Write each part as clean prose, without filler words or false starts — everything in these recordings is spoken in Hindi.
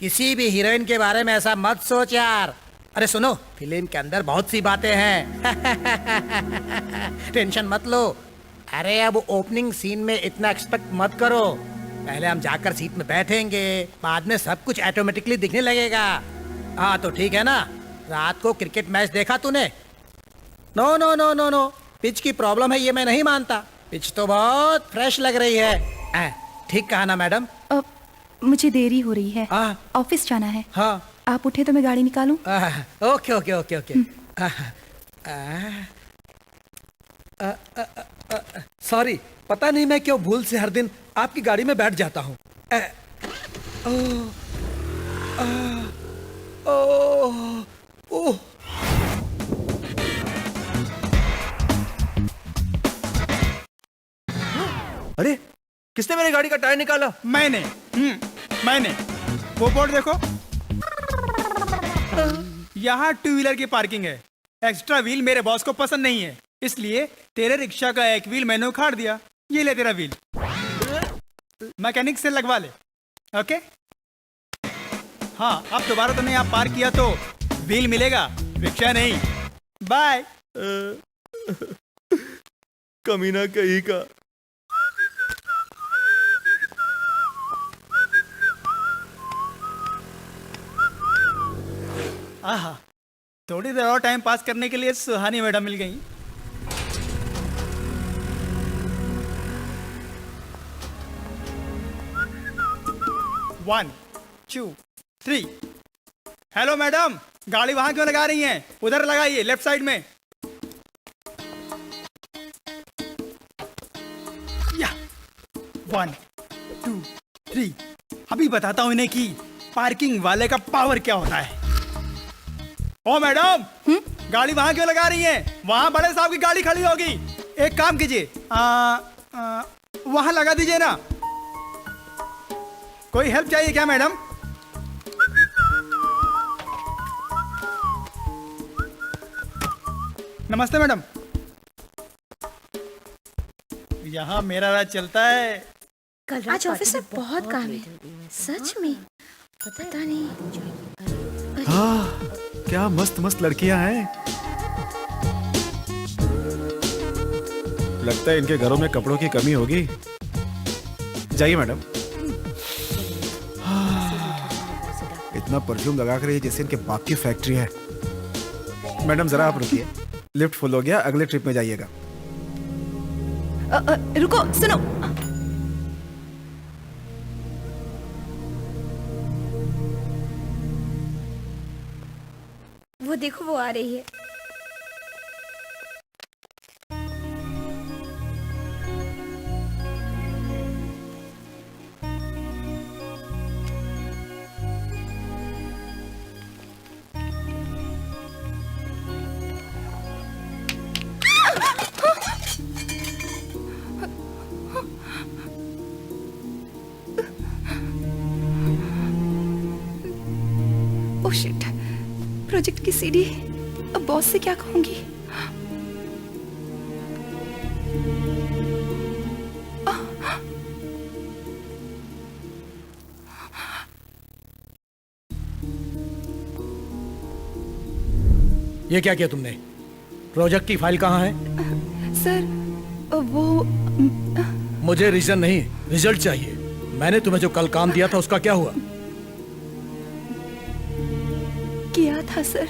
किसी भी हीरोइन के बारे में ऐसा मत सोच यार। अरे सुनो, फिल्म के अंदर बहुत सी बातें हैं। टेंशन मत लो। अरे अब ओपनिंग सीन में इतना एक्सपेक्ट मत करो। पहले हम जाकर सीट में बैठेंगे, बाद में सब कुछ ऑटोमेटिकली दिखने लगेगा। हाँ तो ठीक है ना। रात को क्रिकेट मैच देखा तूने? No no no no no, pitch की प्रॉब्लम है ये मैं नहीं मानता। पिच तो बहुत फ्रेश लग रही है। ठीक कहा ना मैडम? मुझे देरी हो रही है, ऑफिस जाना है। हाँ आप उठे तो मैं गाड़ी निकालूं? Okay okay okay okay. Sorry, पता नहीं मैं क्यों भूल से हर दिन आपकी गाड़ी में बैठ जाता हूँ। अरे किसने मेरी गाड़ी का टायर निकाला? मैंने वो बोर्ड देखो, यहाँ टू व्हीलर की पार्किंग है। एक्स्ट्रा व्हील मेरे बॉस को पसंद नहीं है, इसलिए तेरे रिक्शा का एक व्हील मैंने उखाड़ दिया। ये ले तेरा व्हील, मैकेनिक से लगवा ले। ओके हाँ, अब दोबारा तुमने यहाँ पार्क किया तो व्हील मिलेगा, रिक्शा नहीं। बाय। कमीना कहीं का। आहा, थोड़ी देर और टाइम पास करने के लिए सुहानी मैडम मिल गई। One two three. Hello madam, गाड़ी वहां क्यों लगा रही हैं? उधर लगाइए, लेफ्ट साइड में। या 1 2 3। अभी बताता हूं इन्हें कि पार्किंग वाले का पावर क्या होता है। ओ मैडम, गाड़ी वहां क्यों लगा रही हैं? वहां बड़े साहब की गाड़ी खड़ी होगी। एक काम कीजिए, वहां लगा दीजिए ना। कोई हेल्प चाहिए क्या मैडम? नमस्ते मैडम। यहाँ मेरा राज चलता है। आज ऑफिस में बहुत काम है, सच में पता नहीं। हाँ, क्या मस्त मस्त लड़कियां हैं। लगता है इनके घरों में कपड़ों की कमी होगी। जाइए मैडम। इतना परफ्यूम लगा कर जैसे इनके बाप की फैक्ट्री है। मैडम जरा आप रुकिए, लिफ्ट फुल हो गया, अगले ट्रिप में जाइएगा। रुको, सुनो। वो देखो, वो आ रही है। ओह शिट, प्रोजेक्ट की सीडी। अब बॉस से क्या कहूंगी? ये क्या किया तुमने? प्रोजेक्ट की फाइल कहाँ है? सर वो मुझे रीजन नहीं, रिजल्ट चाहिए। मैंने तुम्हें जो कल काम दिया था उसका क्या हुआ? किया था सर,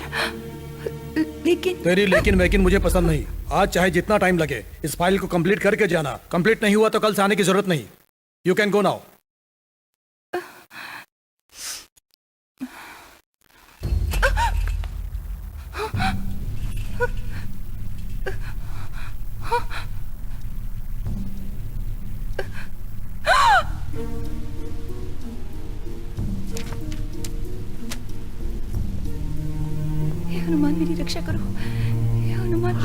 लेकिन तेरी लेकिन वेकिन मुझे पसंद नहीं। आज चाहे जितना टाइम लगे इस फाइल को कंप्लीट करके जाना। कंप्लीट नहीं हुआ तो कल से आने की जरूरत नहीं। You can go now. हे हनुमान मेरी रक्षा करो, हे हनुमान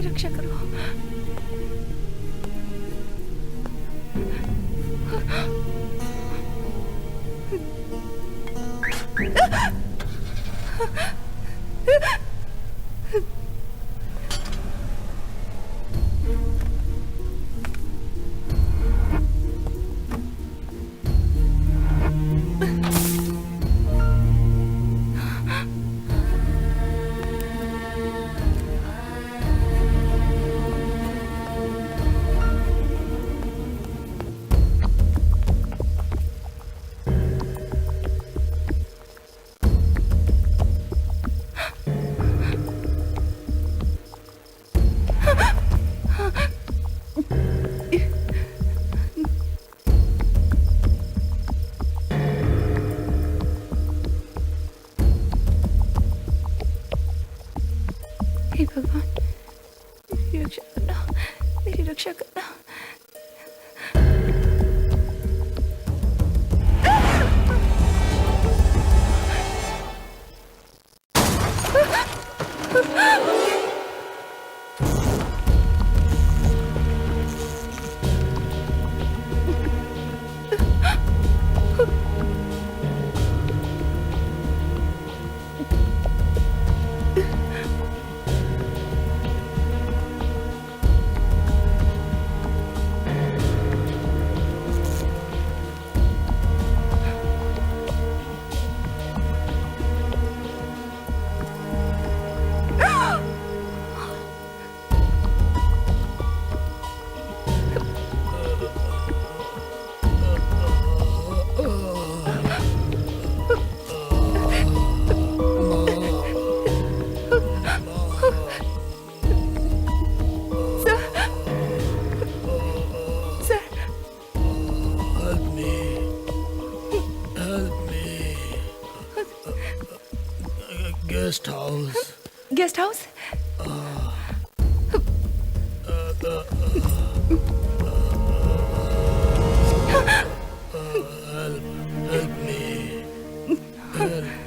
रक्षा करो। हे भगवान मेरी रक्षा करना, मेरी रक्षा करना। Guest house. Guest house? Help me. Help me.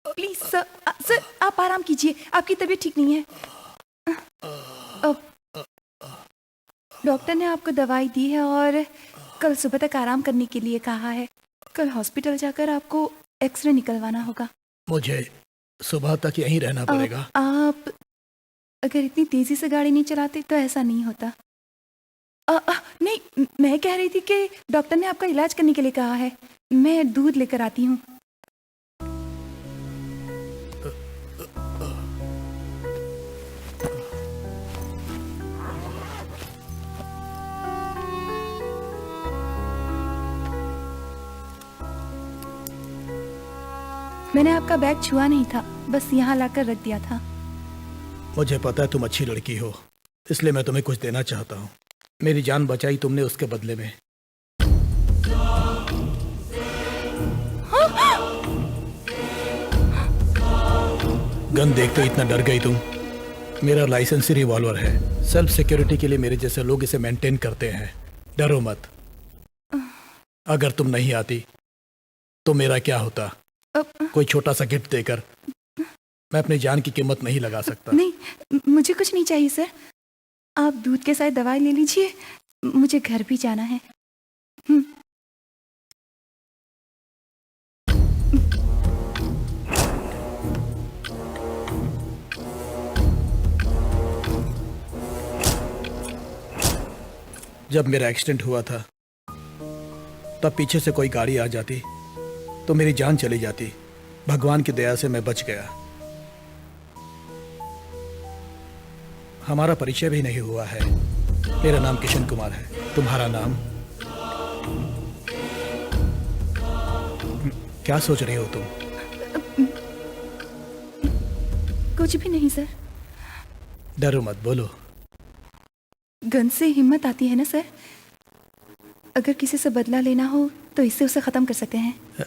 Please sir, sir आप आराम कीजिए, आपकी तबीयत ठीक नहीं है। डॉक्टर ने आपको दवाई दी है और कल सुबह तक आराम करने के लिए कहा है। कल हॉस्पिटल जाकर आपको एक्सरे निकलवाना होगा। मुझे सुबह तक यहीं रहना पड़ेगा। आप अगर इतनी तेजी से गाड़ी नहीं चलाते तो ऐसा नहीं होता। नहीं, मैं कह रही थी कि डॉक्टर ने आपका इलाज करने के लिए कहा है। मैं दूध लेकर आती हूँ। मैंने आपका बैग छुआ नहीं था, बस यहाँ लाकर रख दिया था। मुझे पता है तुम अच्छी लड़की हो, इसलिए मैं तुम्हें कुछ देना चाहता हूँ। मेरी जान बचाई तुमने, उसके बदले में। गन देखते ही इतना डर गई तुम। मेरा लाइसेंसी रिवॉल्वर है। सेल्फ सिक्योरिटी के लिए मेरे जैसे लोग इसे मेंटेन करते हैं। डरो मत। अगर तुम नहीं आती तो मेरा क्या होता? कोई छोटा सा गिफ्ट देकर मैं अपनी जान की कीमत नहीं लगा सकता। नहीं, मुझे कुछ नहीं चाहिए सर। आप दूध के साथ दवाई ले लीजिए, मुझे घर भी जाना है। जब मेरा एक्सीडेंट हुआ था तब पीछे से कोई गाड़ी आ जाती तो मेरी जान चली जाती। भगवान की दया से मैं बच गया। हमारा परिचय भी नहीं हुआ है। मेरा नाम किशन कुमार है, तुम्हारा नाम? क्या सोच रही हो तुम? कुछ भी नहीं सर। डरो मत, बोलो। गन से हिम्मत आती है ना सर। अगर किसी से बदला लेना हो तो इससे उसे खत्म कर सकते हैं।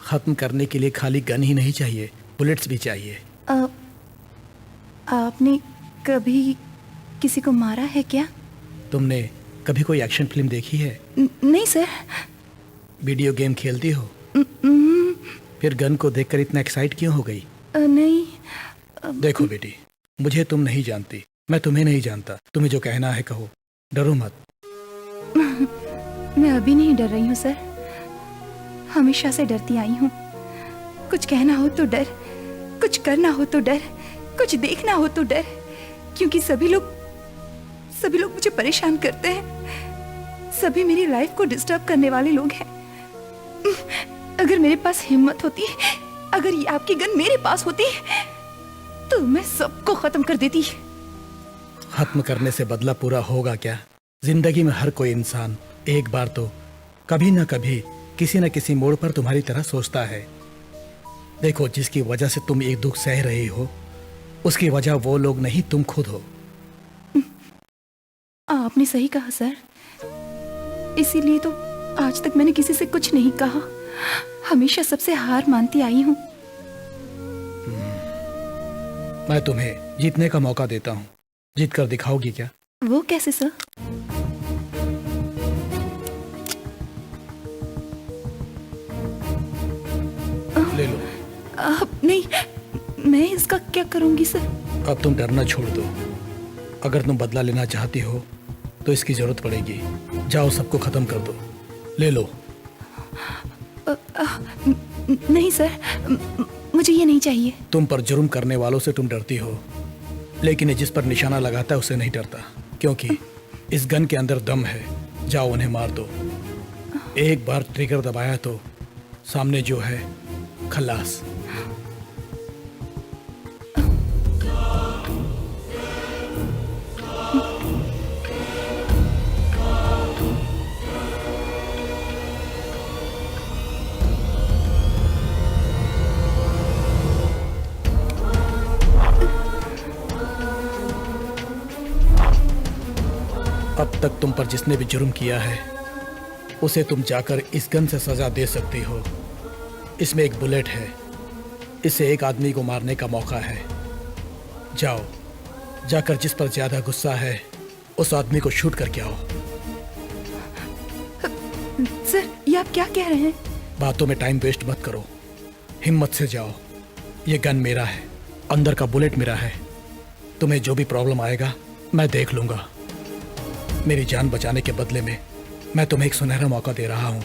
खत्म करने के लिए खाली गन ही नहीं चाहिए, बुलेट्स भी चाहिए। आपने कभी किसी को मारा है क्या? तुमने कभी कोई एक्शन फिल्म देखी है? नहीं सर। वीडियो गेम खेलती हो? फिर गन को देखकर इतना एक्साइट क्यों हो गई? नहीं। देखो बेटी, मुझे तुम नहीं जानती, मैं तुम्हें नहीं जानता। तुम्हें जो कहना है कहो, डरो मत। मैं अभी नहीं डर रही हूँ सर, हमेशा से डरती आई हूँ। कुछ कहना हो तो डर, कुछ करना हो तो डर, कुछ देखना हो तो डर, क्योंकि सभी लोग मुझे परेशान करते हैं। सभी मेरी लाइफ को डिस्टर्ब करने वाले लोग हैं। अगर मेरे पास हिम्मत होती, अगर ये आपकी गन मेरे पास होती तो मैं सबको खत्म कर देती। खत्म करने से बदला पूरा होगा क्या? जिंदगी में हर कोई इंसान एक बार तो कभी ना कभी किसी न किसी मोड़ पर तुम्हारी तरह सोचता है। देखो, जिसकी वजह से तुम एक दुख सह रही हो, उसकी वजह वो लोग नहीं, तुम खुद हो। आपने सही कहा सर, इसीलिए तो आज तक मैंने किसी से कुछ नहीं कहा। हमेशा सबसे हार मानती आई हूँ। मैं तुम्हें जीतने का मौका देता हूँ। जीत कर दिखाओगी क्या? वो कैसे सर? ले लो। नहीं, मैं इसका क्या करूंगी सर? अब तुम डरना छोड़ दो। अगर तुम बदला लेना चाहती हो तो इसकी जरूरत पड़ेगी। जाओ, सबको खत्म कर दो। ले लो। नहीं सर, मुझे ये नहीं चाहिए। तुम पर जुर्म करने वालों से तुम डरती हो, लेकिन ये जिस पर निशाना लगाता है उसे नहीं डरता, क्योंकि इस गन के अंदर दम है। जाओ, उन्हें मार दो। एक बार ट्रिगर दबाया तो सामने जो है खलास। अब तक तुम पर जिसने भी जुर्म किया है उसे तुम जाकर इस गन से सजा दे सकती हो। इसमें एक बुलेट है, इससे एक आदमी को मारने का मौका है। जाओ, जाकर जिस पर ज्यादा गुस्सा है उस आदमी को शूट करके आओ। सर, ये आप क्या कह रहे हैं? बातों में टाइम वेस्ट मत करो, हिम्मत से जाओ। ये गन मेरा है, अंदर का बुलेट मेरा है। तुम्हें जो भी प्रॉब्लम आएगा मैं देख लूंगा। मेरी जान बचाने के बदले में मैं तुम्हें एक सुनहरा मौका दे रहा हूं।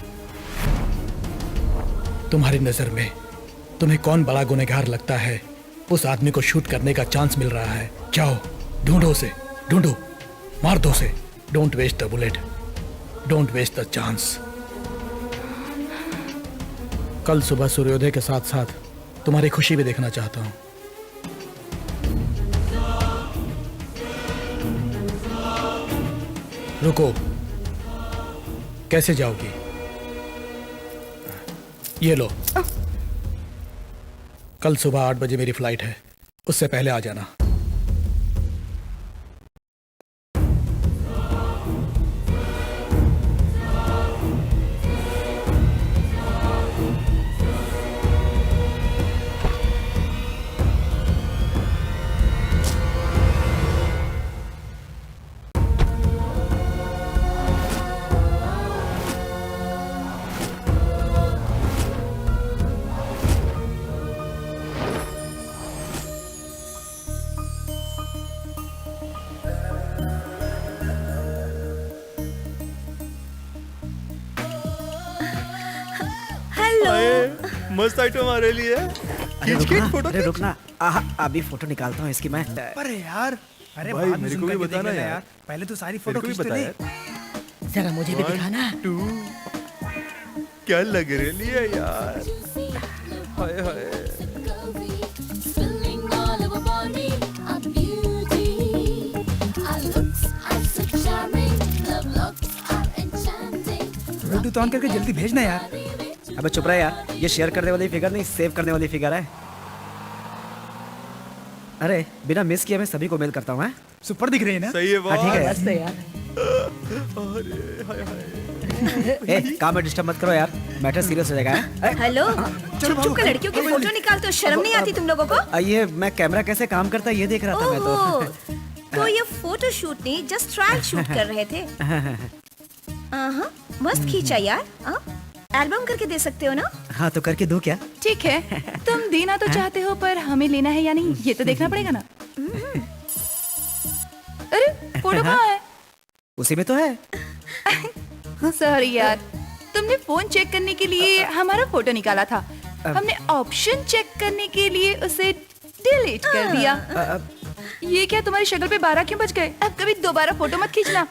तुम्हारी नजर में तुम्हें कौन बड़ा गुनहगार लगता है, उस आदमी को शूट करने का चांस मिल रहा है। जाओ, ढूंढो उसे, ढूंढो, मार दो उसे। Don't waste the bullet, don't waste the chance. कल सुबह सूर्योदय के साथ साथ तुम्हारी खुशी भी देखना चाहता हूं। रुको, कैसे जाओगी? ये लो। कल सुबह 8 बजे मेरी फ्लाइट है, उससे पहले आ जाना। मस्त आइटम हमारे लिए। खींच खींच फोटो अरे खींच। रुकना, अभी फोटो निकालता हूँ इसकी मैं। अरे यार, अरे भाई, बाद में मेरे zoom को भी करके बताना देख लेना यार। पहले तो सारी मेरे फोटो को भी खींच तो पता ले। है। जरा मुझे भी दिखाना। 2 क्या लग रही है यार, हाय हाय। Spilling all over body, a beauty. Our looks are so charming, love looks are enchanting. Bluetooth on करके जल्दी भेजना यार। अबे चुप रहा यार, ये शेयर करने वाली फिगर नहीं, सेव करने वाली फिगर है। अरे बिना मिस किए मैं सभी को मेल करता हूँ। सुपर दिख रही है ना। सही है हाँ ठीक बॉस। है। यार अरे हाय हाय। ए, काम में डिस्टर्ब मत करो यार, मैटर सीरियस हो जाएगा। हेलो, चुप चुप कर लड़कियों की फोटो निकालते हो, शर्म नहीं आती तुम लोगों को? ये मैं कैमरा कैसे काम करता है ये देख रहा था मैं ओहो, तो। तो ये फोटो शूट नहीं, जस्ट ट्रायल शूट कर रहे थे। मस्त खींचा यार। एल्बम करके दे सकते हो ना? हाँ तो करके दो क्या? ठीक है, तुम देना तो चाहते हो पर हमें लेना है या नहीं ये तो देखना पड़ेगा ना। अरे फोटो कहाँ है? उसी में तो है। सॉरी यार, तुमने फोन चेक करने के लिए हमारा फोटो निकाला था, हमने ऑप्शन चेक करने के लिए उसे डिलीट कर दिया। ये क्या तुम्हारी शक्ल पे 12 क्यों बज गए? अब कभी दोबारा फोटो मत खींचना।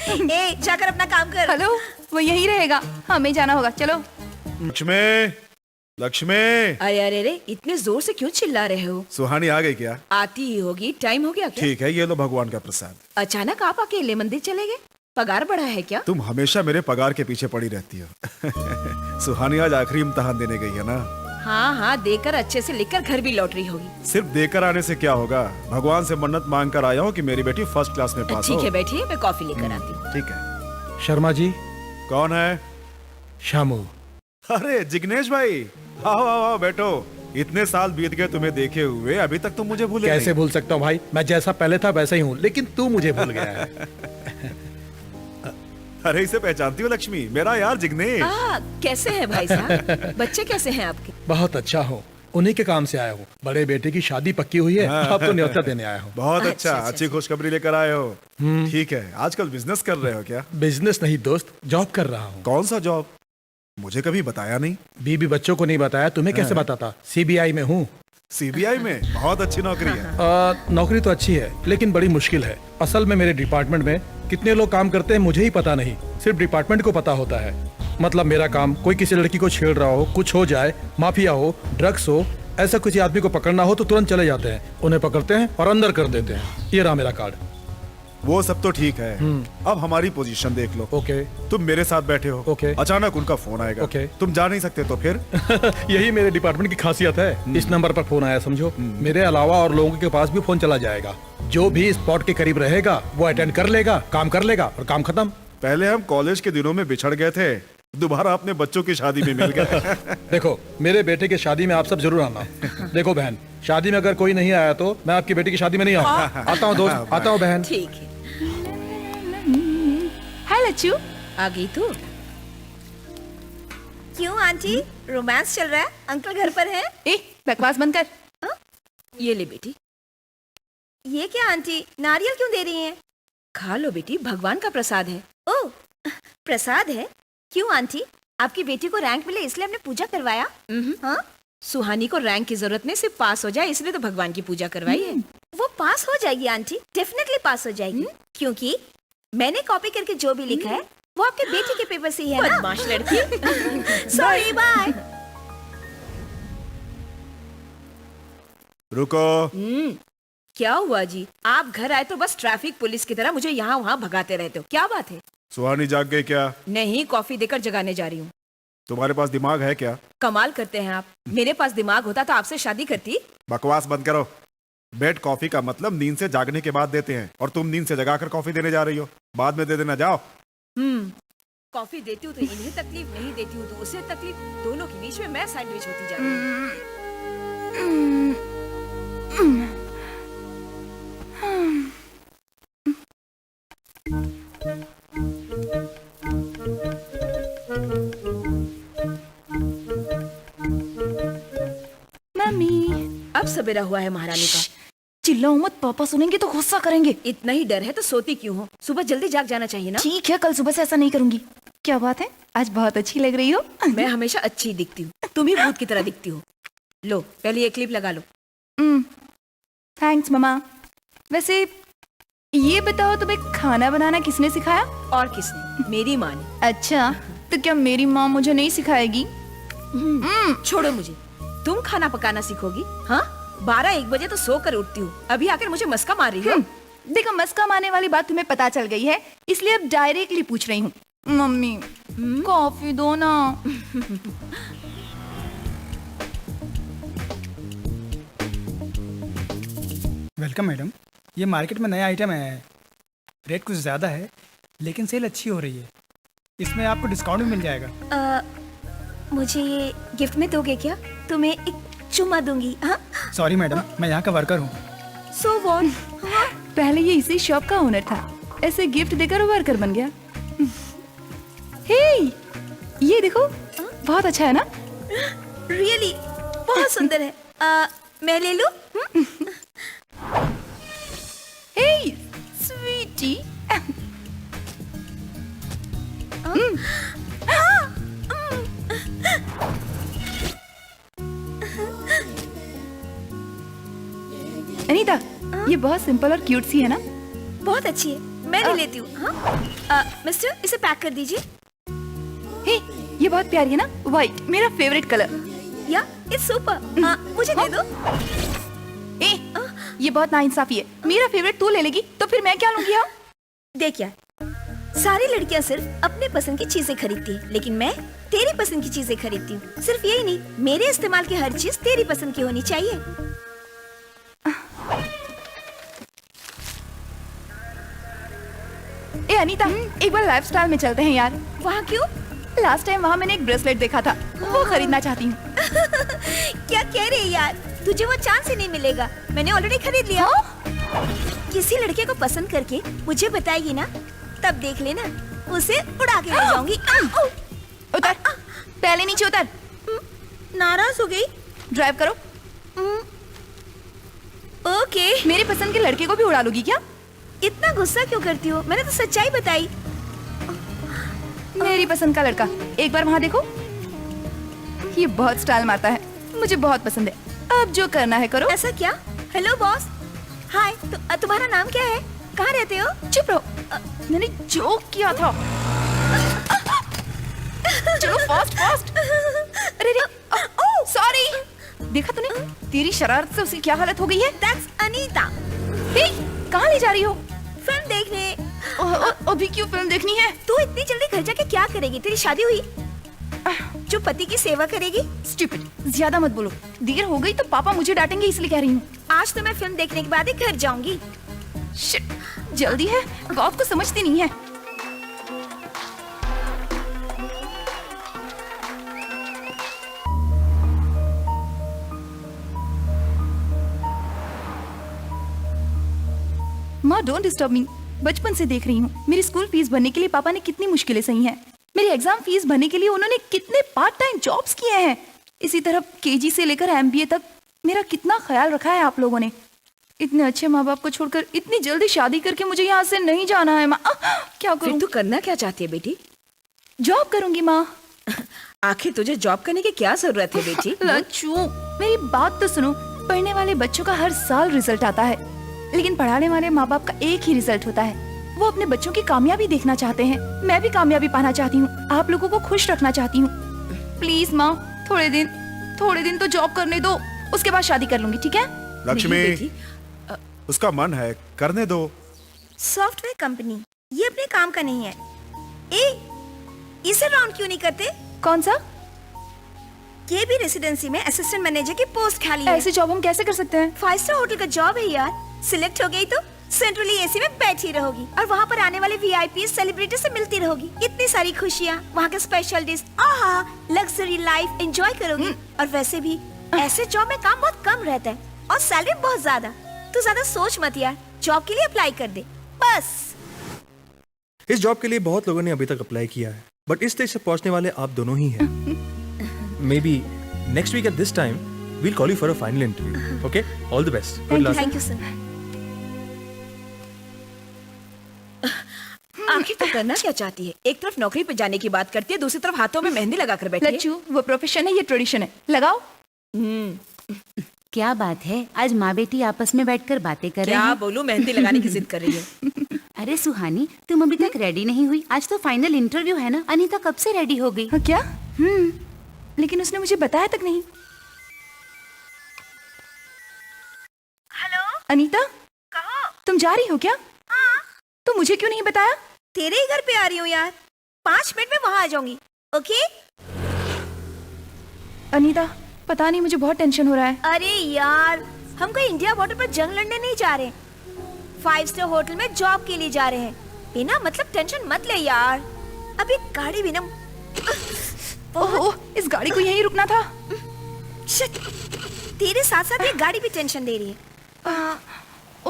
ए, जाकर अपना काम कर। हेलो, वो यहीं रहेगा, हमें जाना होगा, चलो। लक्ष्मी, लक्ष्मी। अरे अरे अरे, इतने जोर से क्यों चिल्ला रहे हो? सुहानी आ गई क्या? आती ही होगी, टाइम हो गया क्या? ठीक है, ये लो भगवान का प्रसाद। अचानक आप अकेले मंदिर चले गए? पगार बढ़ा है क्या? तुम हमेशा मेरे पगार के पीछे पड़ी रहती हो। सुहानी आज आखिरी इम्तिहान देने गई है ना। हाँ हाँ, देकर अच्छे से लिखकर घर भी लौट रही होगी। सिर्फ देकर आने से क्या होगा, भगवान से मन्नत मांग कर आया हूँ कि मेरी बेटी फर्स्ट क्लास में पास हो। ठीक है बैठिए, मैं कॉफी लेकर आती हूँ। ठीक है। शर्मा जी। कौन है? शामू। अरे जिग्नेश भाई, आओ आओ आओ, बैठो। इतने साल बीत गए तुम्हें देखे हुए, अभी तक तुम मुझे भूले कैसे नहीं। भूल सकता हूँ भाई, मैं जैसा पहले था वैसा ही हूँ, लेकिन तू मुझे भूल गया है। अरे इसे पहचानती हो लक्ष्मी, मेरा यार जिग्नेश। कैसे हैं भाई साहब? बच्चे कैसे हैं आपके? बहुत अच्छा हूँ, उन्हीं के काम से आया हूँ। बड़े बेटे की शादी पक्की हुई है, अब तो न्योता देने आया हूँ। बहुत अच्छा, अच्छा, अच्छी खुशखबरी लेकर आए हो। ठीक है, आजकल बिजनेस कर रहे हो क्या? बिजनेस नहीं दोस्त, जॉब कर रहा हूँ। कौन सा जॉब? मुझे कभी बताया नहीं। बीबी बच्चों को नहीं बताया, तुम्हें कैसे बताता? सीबीआई में हूँ। सीबीआई में? बहुत अच्छी नौकरी है। नौकरी तो अच्छी है, लेकिन बड़ी मुश्किल है। असल में मेरे डिपार्टमेंट में कितने लोग काम करते हैं मुझे ही पता नहीं, सिर्फ डिपार्टमेंट को पता होता है। मतलब मेरा काम, कोई किसी लड़की को छेड़ रहा हो, कुछ हो जाए, माफिया हो, ड्रग्स हो, ऐसा किसी आदमी को पकड़ना हो तो तुरंत चले जाते हैं, उन्हें पकड़ते हैं और अंदर कर देते हैं। ये रहा मेरा कार्ड। वो सब तो ठीक है, अब हमारी पोजीशन देख लो। ओके। तुम मेरे साथ बैठे हो, ओके। अचानक उनका फोन आएगा, ओके। तुम जा नहीं सकते तो फिर? यही मेरे डिपार्टमेंट की खासियत है। इस नंबर पर फोन आया समझो, मेरे अलावा और लोगों के पास भी फोन चला जाएगा। जो भी स्पॉट के करीब रहेगा वो अटेंड कर लेगा, काम कर लेगा और काम खत्म। पहले हम कॉलेज के दिनों में बिछड़ गए थे, दोबारा अपने बच्चों की शादी में मिल गए। देखो, मेरे बेटे की शादी में आप सब जरूर आना। देखो बहन, शादी में अगर कोई नहीं आया तो मैं आपकी बेटी की शादी में नहीं आऊंगा। आता हूँ दोस्त, आता हूँ बहन। ठीक है। हाय लच्चू। आ गई तू? क्यों आंटी, रोमांस चल रहा है? अंकल घर पर हैं? ए, बकवास बंद कर। ये ले बेटी। ये क्या आंटी, नारियल क्यों दे रही हैं? खा लो बेटी, भगवान का प्रसाद है। ओह, प्रसाद है? क्यों आंटी, आपकी बेटी को रैंक मिले इसलिए हमने पूजा करवाया? हाँ? सुहानी को रैंक की जरूरत नहीं, सिर्फ पास हो जाए इसलिए तो भगवान की पूजा करवाई है। वो पास हो जाएगी आंटी, डेफिनेटली पास हो जाएगी, क्योंकि मैंने कॉपी करके जो भी लिखा है वो आपके बेटी के पेपर से ही है ना। बदमाश लड़की। Sorry, bye. रुको। क्या हुआ जी? आप घर आए तो बस ट्रैफिक पुलिस की तरह मुझे यहाँ वहाँ भगाते रहते हो, क्या बात है? सुहानी जाग गई क्या? नहीं, कॉफी देकर जगाने जा रही हूँ। तुम्हारे पास दिमाग है क्या? कमाल करते हैं आप, मेरे पास दिमाग होता तो आपसे शादी करती। बकवास बंद करो। बेड कॉफी का मतलब नींद से जागने के बाद देते हैं, और तुम नींद से जगाकर कॉफी देने जा रही हो। बाद में दे देना, जाओ। कॉफी देती हूँ तो इन्हें तकलीफ, नहीं देती हूँ तो उसे तकलीफ, दोनों के बीच में मैं सैंडविच होती जा रही हूँ। मम्मी, अब सवेरा हुआ है महारानी का। चिल्लाओ मत, पापा सुनेंगे तो गुस्सा करेंगे। इतना ही डर है तो सोती क्यों हो? सुबह जल्दी जाग जाना चाहिए ना। ठीक है, कल सुबह से ऐसा नहीं करूंगी। क्या बात है, आज बहुत अच्छी लग रही हो। मैं हमेशा अच्छी दिखती हूँ, तुम ही भूत की तरह दिखती हो। लो पहले ये क्लिप लगा लो। Thanks mama. वैसे ये बताओ तुम्हें खाना बनाना किसने सिखाया? और किसने? मेरी माँ ने। अच्छा, तो क्या मेरी माँ मुझे नहीं सिखाएगी? छोड़ो मुझे, तुम खाना पकाना सीखोगी? हाँ, 12-1 बजे तो सो कर उठती हूँ, अभी आकर मुझे मस्का मार रही हो। देखो, मस्का मारने वाली बात तुम्हें पता चल गई है, इसलिए अब डायरेक्टली पूछ रही हूँ। मम्मी, कॉफी दो ना। वेलकम मैडम, ये मार्केट में नया आइटम है। रेट कुछ ज़्यादा है लेकिन सेल अच्छी हो रही है। इसमें आपको डिस्काउंट भी मिल जाएगा। मुझे ये गिफ्ट में दोगे क्या? तुम्हें एक चुम्मा दूंगी। हाँ? सॉरी मैडम, मैं यहाँ का वर्कर हूँ। So what? पहले ये इसी शॉप का ओनर था, ऐसे गिफ्ट देकर वर्कर बन गया। हे, ये देखो, बहुत अच्छा है ना? Really? बहुत सुंदर है। मैं ले लूं? हे, स्वीटी। अनीता, ये बहुत सिंपल और क्यूट सी है ना? बहुत अच्छी है, मैं ले लेती हूँ। हाँ? मिस्टर, इसे पैक कर दीजिए। हे, ये बहुत प्यारी है ना? व्हाइट, मेरा फेवरेट कलर। या, इट्स सुपर। मुझे दे दो। ए, ये बहुत नाइंसाफी है। मेरा फेवरेट तू ले लेगी तो फिर मैं क्या लूंगी? हाँ? देख यार, सारी लड़कियां सिर्फ अपने पसंद की चीजें खरीदती हैं, लेकिन मैं तेरी पसंद की चीजें खरीदती हूँ। सिर्फ यही नहीं, मेरे इस्तेमाल की हर चीज तेरी पसंद की होनी चाहिए। ए अनीता, एक बार लाइफस्टाइल में चलते हैं यार। वहाँ क्यों? लास्ट टाइम वहाँ मैंने एक ब्रेसलेट देखा था, वो खरीदना चाहती हूँ। क्या कह रही है यार? तुझे वो चांस ही नहीं मिलेगा, मैंने ऑलरेडी खरीद लिया। किसी लड़के को पसंद करके मुझे बताएगी ना, तब देख लेना, उसे उड़ा के ले जाऊंगी। उतर, पहले नीचे उतर। नाराज हो गई? ड्राइव करो। ओके। मेरे पसंद के लड़के को भी उड़ा लोगी क्या? इतना गुस्सा क्यों करती हो? मैंने तो सच्चाई बताई। मेरी पसंद का लड़का, एक बार वहाँ देखो। ये बहुत स्टाइल मारता है, मुझे बहुत पसंद है। अब जो करना है करो। ऐसा क्या? Hello boss. हाय, तुम्हारा नाम क्या है? कहाँ रहते हो? चुप रहो, मैंने जोक किया था। चलो फास्ट फास्ट। अरे रे, सॉरी। देखा तूने, तेरी शरारत से उसकी क्या हालत हो गई है? That's अनीता। कहाँ ले जा रही हो? फिल्म देखने। अभी क्यों फिल्म देखनी है? तू इतनी जल्दी घर जाके क्या करेगी? तेरी शादी हुई? जो पति की सेवा करेगी? स्टूपिड, ज्यादा मत बोलो। देर हो गई तो पापा मुझे डांटेंगे, इसलिए कह रही हूँ। आज तो मैं फिल्म देखने के बाद ही घर जाऊंगी। शिट, जल्दी है, बाप को समझती नहीं है। माँ, डोंट डिस्टर्ब मी। बचपन से देख रही हूँ, मेरी स्कूल फीस भरने के लिए पापा ने कितनी मुश्किलें सही हैं। मेरी एग्जाम फीस भरने के लिए उन्होंने कितने पार्ट टाइम जॉब्स किए हैं। इसी तरह केजी से लेकर एमबीए तक मेरा कितना ख्याल रखा है आप लोगों ने। इतने अच्छे माँ बाप को छोड़कर इतनी जल्दी शादी करके मुझे यहाँ से नहीं जाना है माँ। क्या फिर करूँ? तू करना क्या चाहती है बेटी? जॉब करूंगी माँ। आखिर तुझे जॉब करने की क्या जरूरत है बेटी? लच्छू, मेरी बात तो सुनो। पढ़ने वाले बच्चों का हर साल रिजल्ट आता है, लेकिन पढ़ाने वाले माँ बाप का एक ही रिजल्ट होता है। वो अपने बच्चों की कामयाबी देखना चाहते हैं। मैं भी कामयाबी पाना चाहती हूँ, आप लोगों को खुश रखना चाहती हूँ। प्लीज माँ, थोड़े दिन तो जॉब करने दो, उसके बाद शादी कर लूंगी, ठीक है? लक्ष्मी, नहीं बेटी, उसका मन है, करने दो। सॉफ्टवेयर कंपनी, ये अपने काम का नहीं है। इसे राउंड क्यों नहीं करते? कौन सा? ये भी रेसिडेंसी में असिस्टेंट मैनेजर की पोस्ट खाली है। ऐसी जॉब हम कैसे कर सकते हैं? 5 स्टार होटल का जॉब है यार। सिलेक्ट हो गई तो सेंट्रली एसी में बैठी रहोगी और वहाँ पर आने वाले वीआईपी सेलिब्रिटी से मिलती रहोगी। इतनी सारी खुशियाँ, वहाँ के स्पेशल डिश, आहा, लग्जरी लाइफ एंजॉय करोगी। और वैसे भी ऐसे जॉब में काम बहुत कम रहता है और सैलरी बहुत ज्यादा। तू ज्यादा सोच मत यार, जॉब के लिए अप्लाई कर दे बस। इस जॉब के लिए बहुत लोगों ने अभी तक अप्लाई किया है, बट इस स्टेज से पहुंचने वाले आप दोनों ही हैं। Maybe next week at this time we'll call you for a final interview. Okay, all the best, good luck. Thank you sir. आखिर तो करना क्या चाहती है? एक तरफ नौकरी पे जाने की बात करती है, दूसरी तरफ हाथों में मेहंदी लगाकर बैठी है। लच्छू, वो प्रोफेशन है, ये ट्रेडिशन है, लगाओ। क्या बात है, आज माँ बेटी आपस में बैठकर बातें कर रहे क्या हैं। बोलूं, मेहंदी लगाने की जिद कर रही है। अरे सुहानी, तुम अभी तक रेडी नहीं हुई? आज तो फाइनल इंटरव्यू है ना। अनीता कब से रेडी हो गई? हाँ, क्या? लेकिन उसने मुझे बताया तक नहीं। हेलो, अनीता, कहो। तुम जा रही हो क्या? हाँ, तो मुझे क्यों नहीं बताया? तेरे ही घर पे आ रही हूँ यार। 5 मिनट में वहाँ आ जाऊंगी। ओके? अनीता, पता नहीं, मुझे बहुत टेंशन हो रहा है। अरे यार, हम कोई इंडिया बॉर्डर पर जंग लड़ने नहीं जा रहे। 5 स्टार होटल में जॉब के लिए जा रहे हैं। बिना मतलब टेंशन मत ले यार। अभी गाड़ी भी ना। ओह, इस गाड़ी को यहीं रुकना था। शिट, तेरे साथ साथ ये गाड़ी भी टेंशन दे रही है।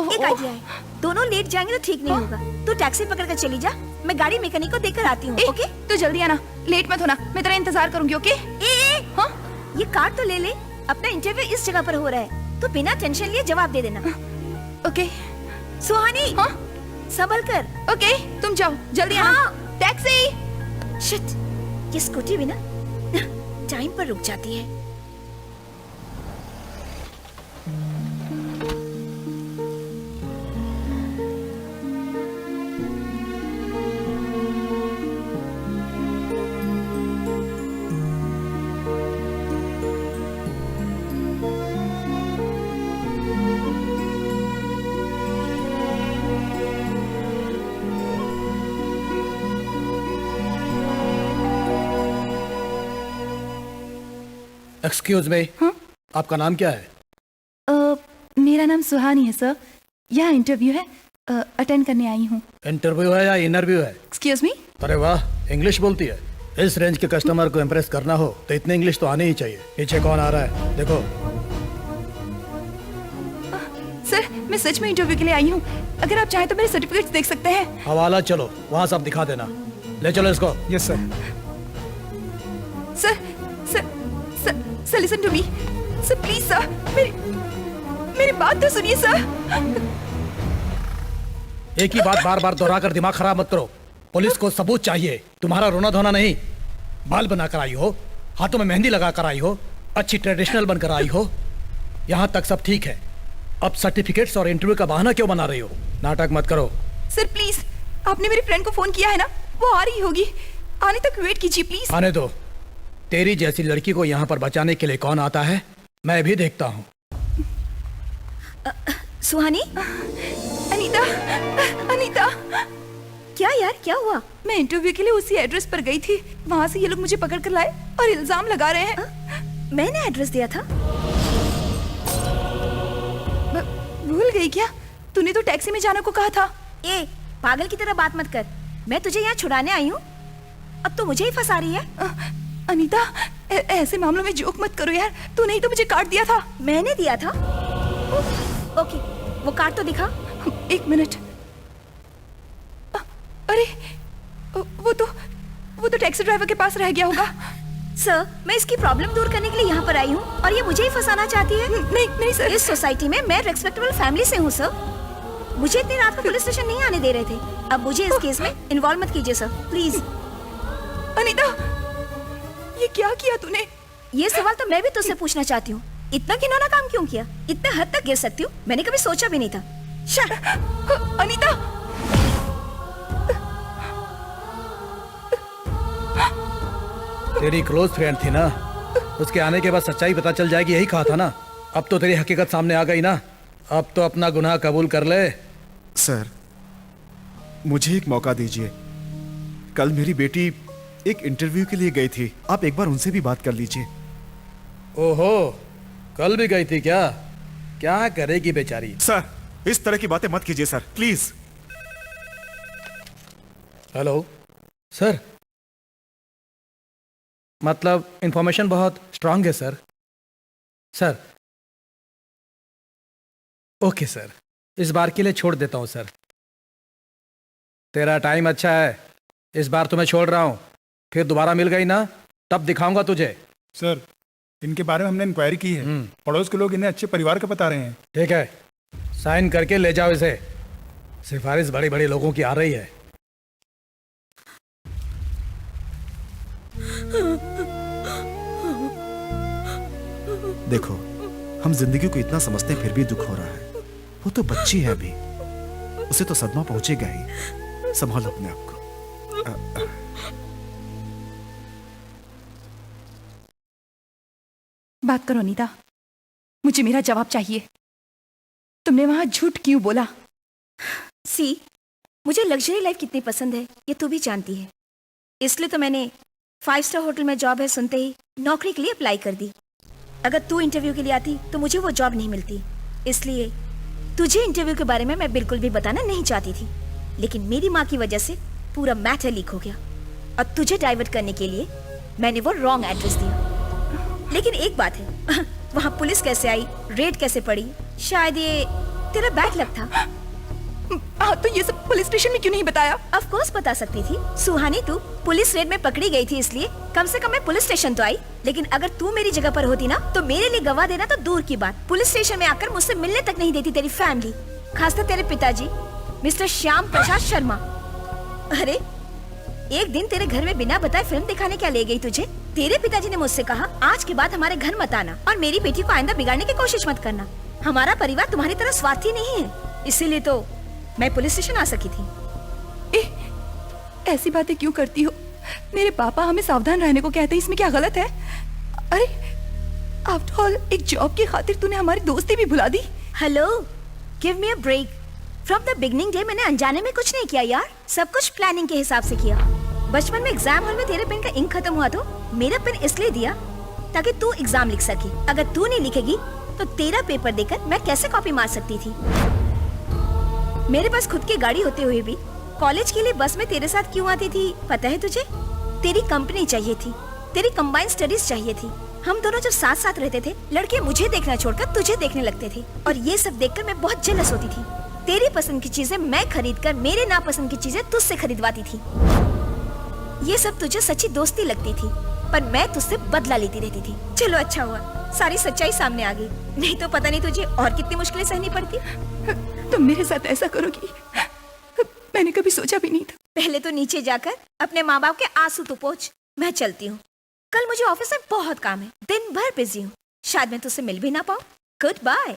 एक आइडिया है, दोनों लेट जाएंगे तो ठीक नहीं होगा। तू टैक्सी पकड़ कर चली जा, मैं गाड़ी मैकेनिक को देकर आती हूँ। ओके? तो जल्दी आना, लेट मत होना, मैं तेरा इंतजार करूंगी। ओके? हाँ, ये कार तो ले ले। अपना इंटरव्यू इस जगह पर हो रहा है, तो बिना टेंशन लिए जवाब दे देना। ओके? सुहानी, हाँ, संभल कर। ओके, तुम जाओ, जल्दी आना। टैक्सी। शिट, ये स्कूटी भी ना टाइम पर रुक जाती है। एक्सक्यूज मी, आपका नाम क्या है? मेरा नाम सुहानी है सर। यहाँ इंटरव्यू है, अटेंड करने आई हूँ। इंटरव्यू है या इंटरव्यू है? Excuse me? अरे वाह, इंग्लिश बोलती है। इस रेंज के कस्टमर को इम्प्रेस करना हो तो इतने इंग्लिश तो आने ही चाहिए। पीछे कौन आ रहा है देखो। सर, मैं सच में इंटरव्यू के लिए आई हूँ। अगर आप चाहें तो मेरे सर्टिफिकेट्स देख सकते हैं। हवाला चलो, वहाँ सब दिखा देना। ले चलो इसको। Yes sir. Sir, sir, sir, sir, listen to me. Sir, please sir, मेरी बात तो सुनिए सर। एक ही बात बार बार दोहरा कर दिमाग खराब मत करो। पुलिस को सबूत चाहिए, तुम्हारा रोना धोना नहीं। बाल बनाकर आई हो, हाथों में मेहंदी लगा कर आई हो, अच्छी ट्रेडिशनल बनकर आई हो, यहाँ तक सब ठीक है। अब सर्टिफिकेट्स और इंटरव्यू का बहाना क्यों बना रही हो? नाटक मत करो। सर प्लीज, आपने मेरी फ्रेंड को फोन किया है ना, वो आ रही होगी। आने तक वेट कीजिए प्लीज। आने दो। तेरी जैसी लड़की को यहाँ पर बचाने के लिए कौन आता है, मैं भी देखता हूँ। सुहानी, अनीता, अनीता, क्या यार, क्या हुआ? मैं इंटरव्यू के लिए उसी एड्रेस पर गई थी। वहाँ से ये लोग मुझे पकड़ कर लाए और इल्जाम लगा रहे हैं। मैंने एड्रेस दिया था। भूल गई क्या? तूने तो टैक्सी में जाने को कहा था। ए, पागल की तरह बात मत कर। मैं तुझे यहाँ छुड़ाने आई हूँ, अब तो मुझे ही फंसा रही है। अनीता, ऐसे मामलों में जोक मत करो यार। तूने ही तो मुझे कार्ड दिया था। मैंने दिया था? ओके, वो कार्ड तो दिखा। एक मिनट। अरे, वो तो टैक्सी ड्राइवर के पास रह गया होगा। सर, मैं इसकी प्रॉब्लम दूर करने के लिए यहाँ पर आई हूँ और ये मुझे ही फंसाना चाहती है। नहीं नहीं सर। इस सोसाइटी में मैं रेस्पेक्टेबल फैमिली से हूँ सर। मुझे इतनी रात को पुलिस स्टेशन नहीं आने दे रहे थे। अब मुझे इस केस में इन्वॉल्व मत कीजिए सर, प्लीज। अनीता, ये क्या किया तूने? ये सवाल तो मैं भी तुझसे पूछना चाहती हूँ। इतना घिनौना काम क्यों किया? इतना हद तक गिर सकती हूँ, मैंने कभी सोचा भी नहीं था। अनीता, तेरी क्लोज फ्रेंड थी ना, उसके आने के बाद सच्चाई पता चल जाएगी, यही कहा था ना। अब तो तेरी हकीकत सामने आ गई ना, अब तो अपना गुनाह कबूल कर ले। सर, मुझे एक मौका दीजिए। कल मेरी बेटी एक इंटरव्यू के लिए गई थी, आप एक बार उनसे भी बात कर लीजिए। ओहो, कल भी गई थी क्या? क्या करेगी बेचारी? सर, इस तरह की बातें मत कीजिए सर, प्लीज। हेलो सर, मतलब इंफॉर्मेशन बहुत स्ट्रांग है सर। सर, ओके सर, इस बार के लिए छोड़ देता हूं सर। तेरा टाइम अच्छा है, इस बार तो मैं छोड़ रहा हूं। फिर दोबारा मिल गई ना, तब दिखाऊंगा तुझे। सर, इनके बारे में हमने इंक्वायरी की है। पड़ोस के लोग इन्हें अच्छे परिवार का बता रहे हैं। ठीक है, साइन करके ले जाओ इसे। सिफारिश बड़े बड़े लोगों की आ रही है। देखो, हम जिंदगी को इतना समझते हैं फिर भी दुख हो रहा है। वो तो बच्ची है अभी, उसे तो सदमा पहुंचेगा ही। संभालो अपने आप को। बात करो नीता, मुझे मेरा जवाब चाहिए। तुमने वहां झूठ क्यों बोला? सी, मुझे लग्जरी लाइफ कितनी पसंद है ये तू भी जानती है, इसलिए तो मैंने 5 स्टार होटल में जॉब है सुनते ही नौकरी के लिए अप्लाई कर दी। अगर तू इंटरव्यू के लिए आती तो मुझे वो जॉब नहीं मिलती, इसलिए तुझे इंटरव्यू के बारे में मैं बिल्कुल भी बताना नहीं चाहती थी। लेकिन मेरी माँ की वजह से पूरा मैटर लीक हो गया और तुझे डाइवर्ट करने के लिए मैंने वो रॉन्ग एड्रेस दिया। लेकिन एक बात है, वहाँ पुलिस कैसे आई, रेड कैसे पड़ी, शायद ये तेरा बैड लक था। तो ये सब पुलिस स्टेशन में क्यों नहीं बताया? ऑफ कोर्स बता सकती थी सुहानी, तू पुलिस रेड में पकड़ी गई थी इसलिए कम से कम मैं पुलिस स्टेशन तो आई। लेकिन अगर तू मेरी जगह पर होती ना तो मेरे लिए गवाह देना तो दूर की बात, पुलिस स्टेशन में आकर मुझसे मिलने तक नहीं देती तेरी फैमिली, खासकर तेरे पिताजी मिस्टर श्याम प्रसाद शर्मा। अरे एक दिन तेरे घर में बिना बताए फिल्म दिखाने क्या ले गई तुझे? तेरे पिताजी ने मुझसे कहा आज के बाद हमारे घर मत आना और मेरी बेटी को आइंदा बिगाड़ने की कोशिश मत करना। हमारा परिवार तुम्हारी तरह स्वार्थी नहीं है, इसीलिए तो मैं पुलिस स्टेशन आ सकी थी। ऐसी बातें क्यों करती हो? मेरे पापा हमें सावधान रहने को कहते हैं, इसमें क्या गलत है? अरे आफ्टर ऑल एक जॉब की खातिर तूने हमारी दोस्ती भी भुला दी। Hello, give me a break. From the beginning day मैंने अनजाने में कुछ नहीं किया यार, सब कुछ प्लानिंग के हिसाब से किया। बचपन में एग्जाम हॉल में तेरे पेन का इंक खत्म हुआ तो मेरा पेन इसलिए दिया ताकि तू एग्जाम लिख सके। अगर तू नहीं लिखेगी तो तेरा पेपर देकर मैं कैसे कॉपी मार सकती थी? मेरे पास खुद की गाड़ी होते हुए भी कॉलेज के लिए बस में तेरे साथ क्यों आती थी पता है तुझे? तेरी कंपनी चाहिए थी, तेरी कंबाइंड स्टडीज चाहिए थी। हम दोनों जब साथ साथ रहते थे लड़के मुझे देखना छोड़कर तुझे देखने लगते थे और ये सब देखकर मैं बहुत जेलस होती थी। तेरी पसंद की चीजें मैं खरीदकर मेरे नापसंद की चीजें तुझसे खरीदवाती थी। ये सब तुझे सच्ची दोस्ती लगती थी, पर मैं तुझसे बदला लेती रहती थी। चलो अच्छा हुआ सारी सच्चाई सामने आ गई, नहीं तो पता नहीं तुझे और कितनी मुश्किलें सहनी पड़ती। तुम मेरे साथ ऐसा करोगी मैंने कभी सोचा भी नहीं था। पहले तो नीचे जाकर अपने माँ बाप के आंसू तो पोंछ। मैं चलती हूँ, कल मुझे ऑफिस में बहुत काम है, दिन भर बिजी हूँ, शायद मैं तुझसे मिल भी ना पाऊँ। Goodbye.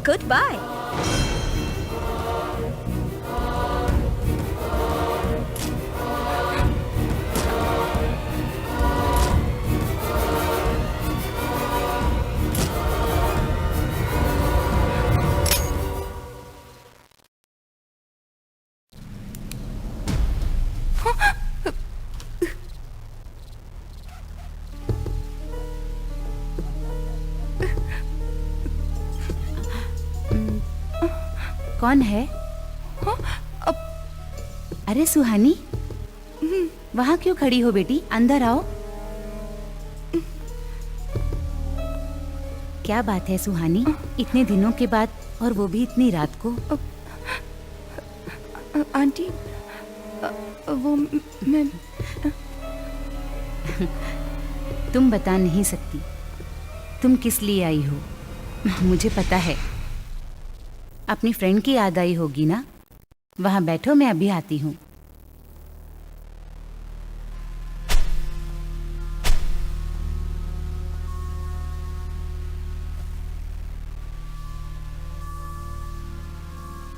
Goodbye. कौन है? अरे सुहानी, वहाँ क्यों खड़ी हो बेटी? अंदर आओ। क्या बात है सुहानी, इतने दिनों के बाद और वो भी इतनी रात को? आंटी वो मैं तुम बता नहीं सकती तुम किस लिए आई हो। मुझे पता है, अपनी फ्रेंड की याद आई होगी ना। वहां बैठो, मैं अभी आती हूँ।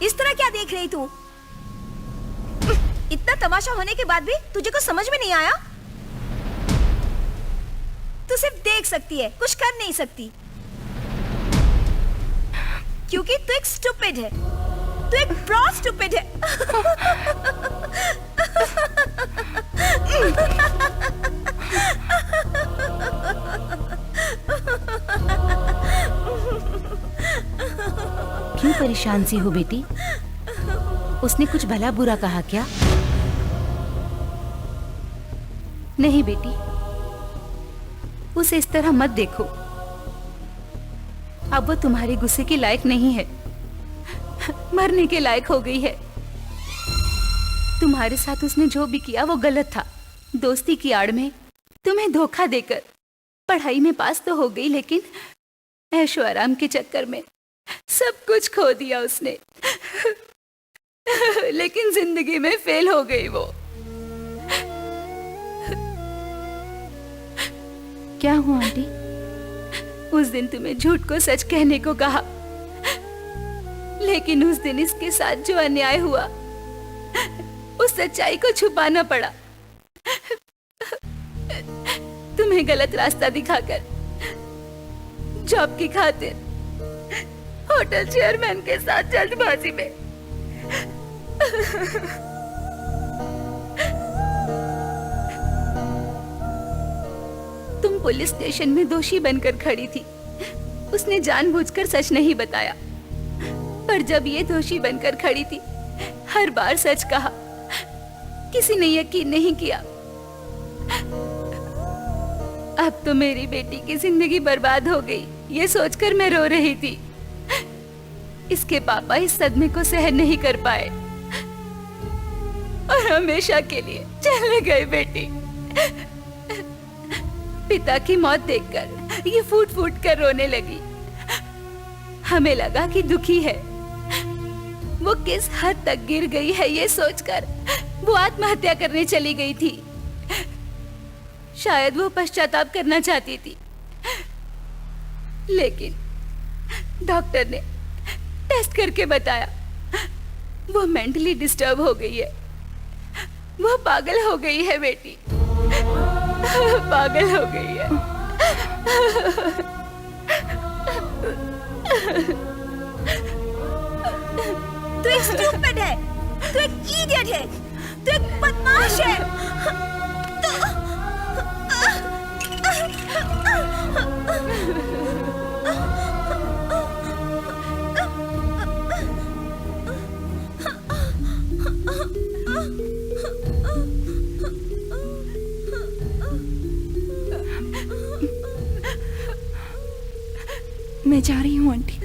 इस तरह क्या देख रही तू? इतना तमाशा होने के बाद भी तुझे कुछ समझ में नहीं आया? तू सिर्फ देख सकती है, कुछ कर नहीं सकती, क्योंकि तू एक स्टूपिड है। तू एक ब्रॉड स्टूपिड है। क्यों परेशान सी हो बेटी? उसने कुछ भला बुरा कहा क्या? नहीं बेटी, उसे इस तरह मत देखो। अब वो तुम्हारे गुस्से के लायक नहीं है, मरने के लायक हो गई है। तुम्हारे साथ उसने जो भी किया वो गलत था। दोस्ती की आड़ में तुम्हें धोखा देकर पढ़ाई में पास तो हो गई, लेकिन ऐशो आराम के चक्कर में सब कुछ खो दिया उसने। लेकिन जिंदगी में फेल हो गई वो। क्या हुआ आंटी? उस दिन तुम्हें झूठ को सच कहने को कहा, लेकिन उस दिन इसके साथ जो अन्याय हुआ उस सच्चाई को छुपाना पड़ा। तुम्हें गलत रास्ता दिखाकर जॉब की खातिर होटल चेयरमैन के साथ जल्दबाजी में तुम पुलिस स्टेशन में दोषी बनकर खड़ी थी। उसने जानबूझकर सच नहीं बताया, पर जब ये दोषी बनकर खड़ी थी, हर बार सच कहा। किसी ने यकीन नहीं किया। अब तो मेरी बेटी की जिंदगी बर्बाद हो गई, ये सोचकर मैं रो रही थी। इसके पापा इस सदमे को सहन नहीं कर पाए और हमेशा के लिए चले गए। बेटी, पिता की मौत देखकर ये फूट फूट कर रोने लगी। हमें लगा कि दुखी है। वो किस हद तक गिर गई है ये सोचकर वो आत्महत्या करने चली गई थी। शायद वो पश्चाताप करना चाहती थी, लेकिन डॉक्टर ने टेस्ट करके बताया वो मेंटली डिस्टर्ब हो गई है। वो पागल हो गई है बेटी, पागल हो गई है। तू एक स्टूपिड है, तू एक इडियट है, तू एक बदमाश है। मैं जा रही हूँ aunty.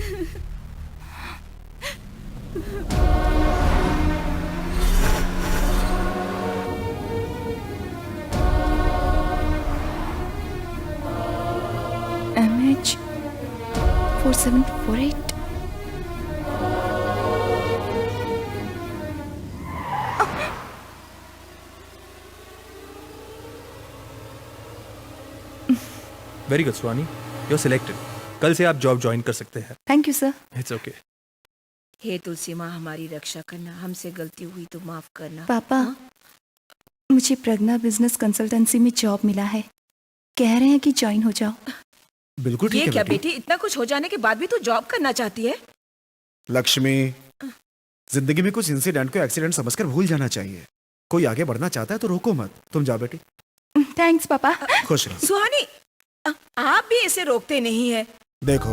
MH 4748। Very good Swani, you are selected. कल से आप जॉब ज्वाइन कर सकते हैं। Thank you sir. It's okay. हे तुलसी माँ, हमारी रक्षा करना, हमसे गलती हुई तो माफ करना। पापा, मुझे प्रज्ञा बिजनेस कंसल्टेंसी में जॉब मिला है। कह रहे हैं कि ज्वाइन हो जाओ। बिल्कुल ये ठीक क्या है बेटी। बेटी, इतना कुछ हो जाने के बाद भी तू जॉब करना चाहती है? लक्ष्मी, जिंदगी में कुछ इंसिडेंट को एक्सीडेंट समझकर भूल जाना चाहिए। कोई आगे बढ़ना चाहता है तो रोको मत। तुम जाओ बेटी। थैंक्स पापा। खुश रहो। सुहानी, आप भी इसे रोकते नहीं है। देखो,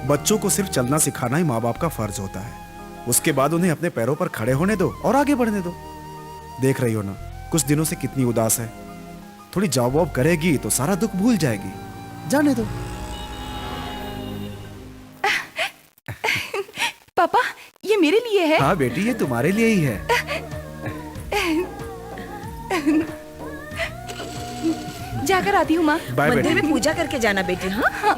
बच्चों को सिर्फ चलना सिखाना ही माँ बाप का फर्ज होता है। उसके बाद उन्हें अपने पैरों पर खड़े होने दो और आगे बढ़ने दो। देख रही हो ना, कुछ दिनों से कितनी उदास है। थोड़ी जॉब वॉब करेगी तो सारा दुख भूल जाएगी। जाने दो। पापा, ये मेरे लिए है। हाँ बेटी, ये तुम्हारे लिए ही है। जाकर आती हूँ माँ। बाय मंदिर बेटी। में पूजा करके जाना बेटी। हाँ,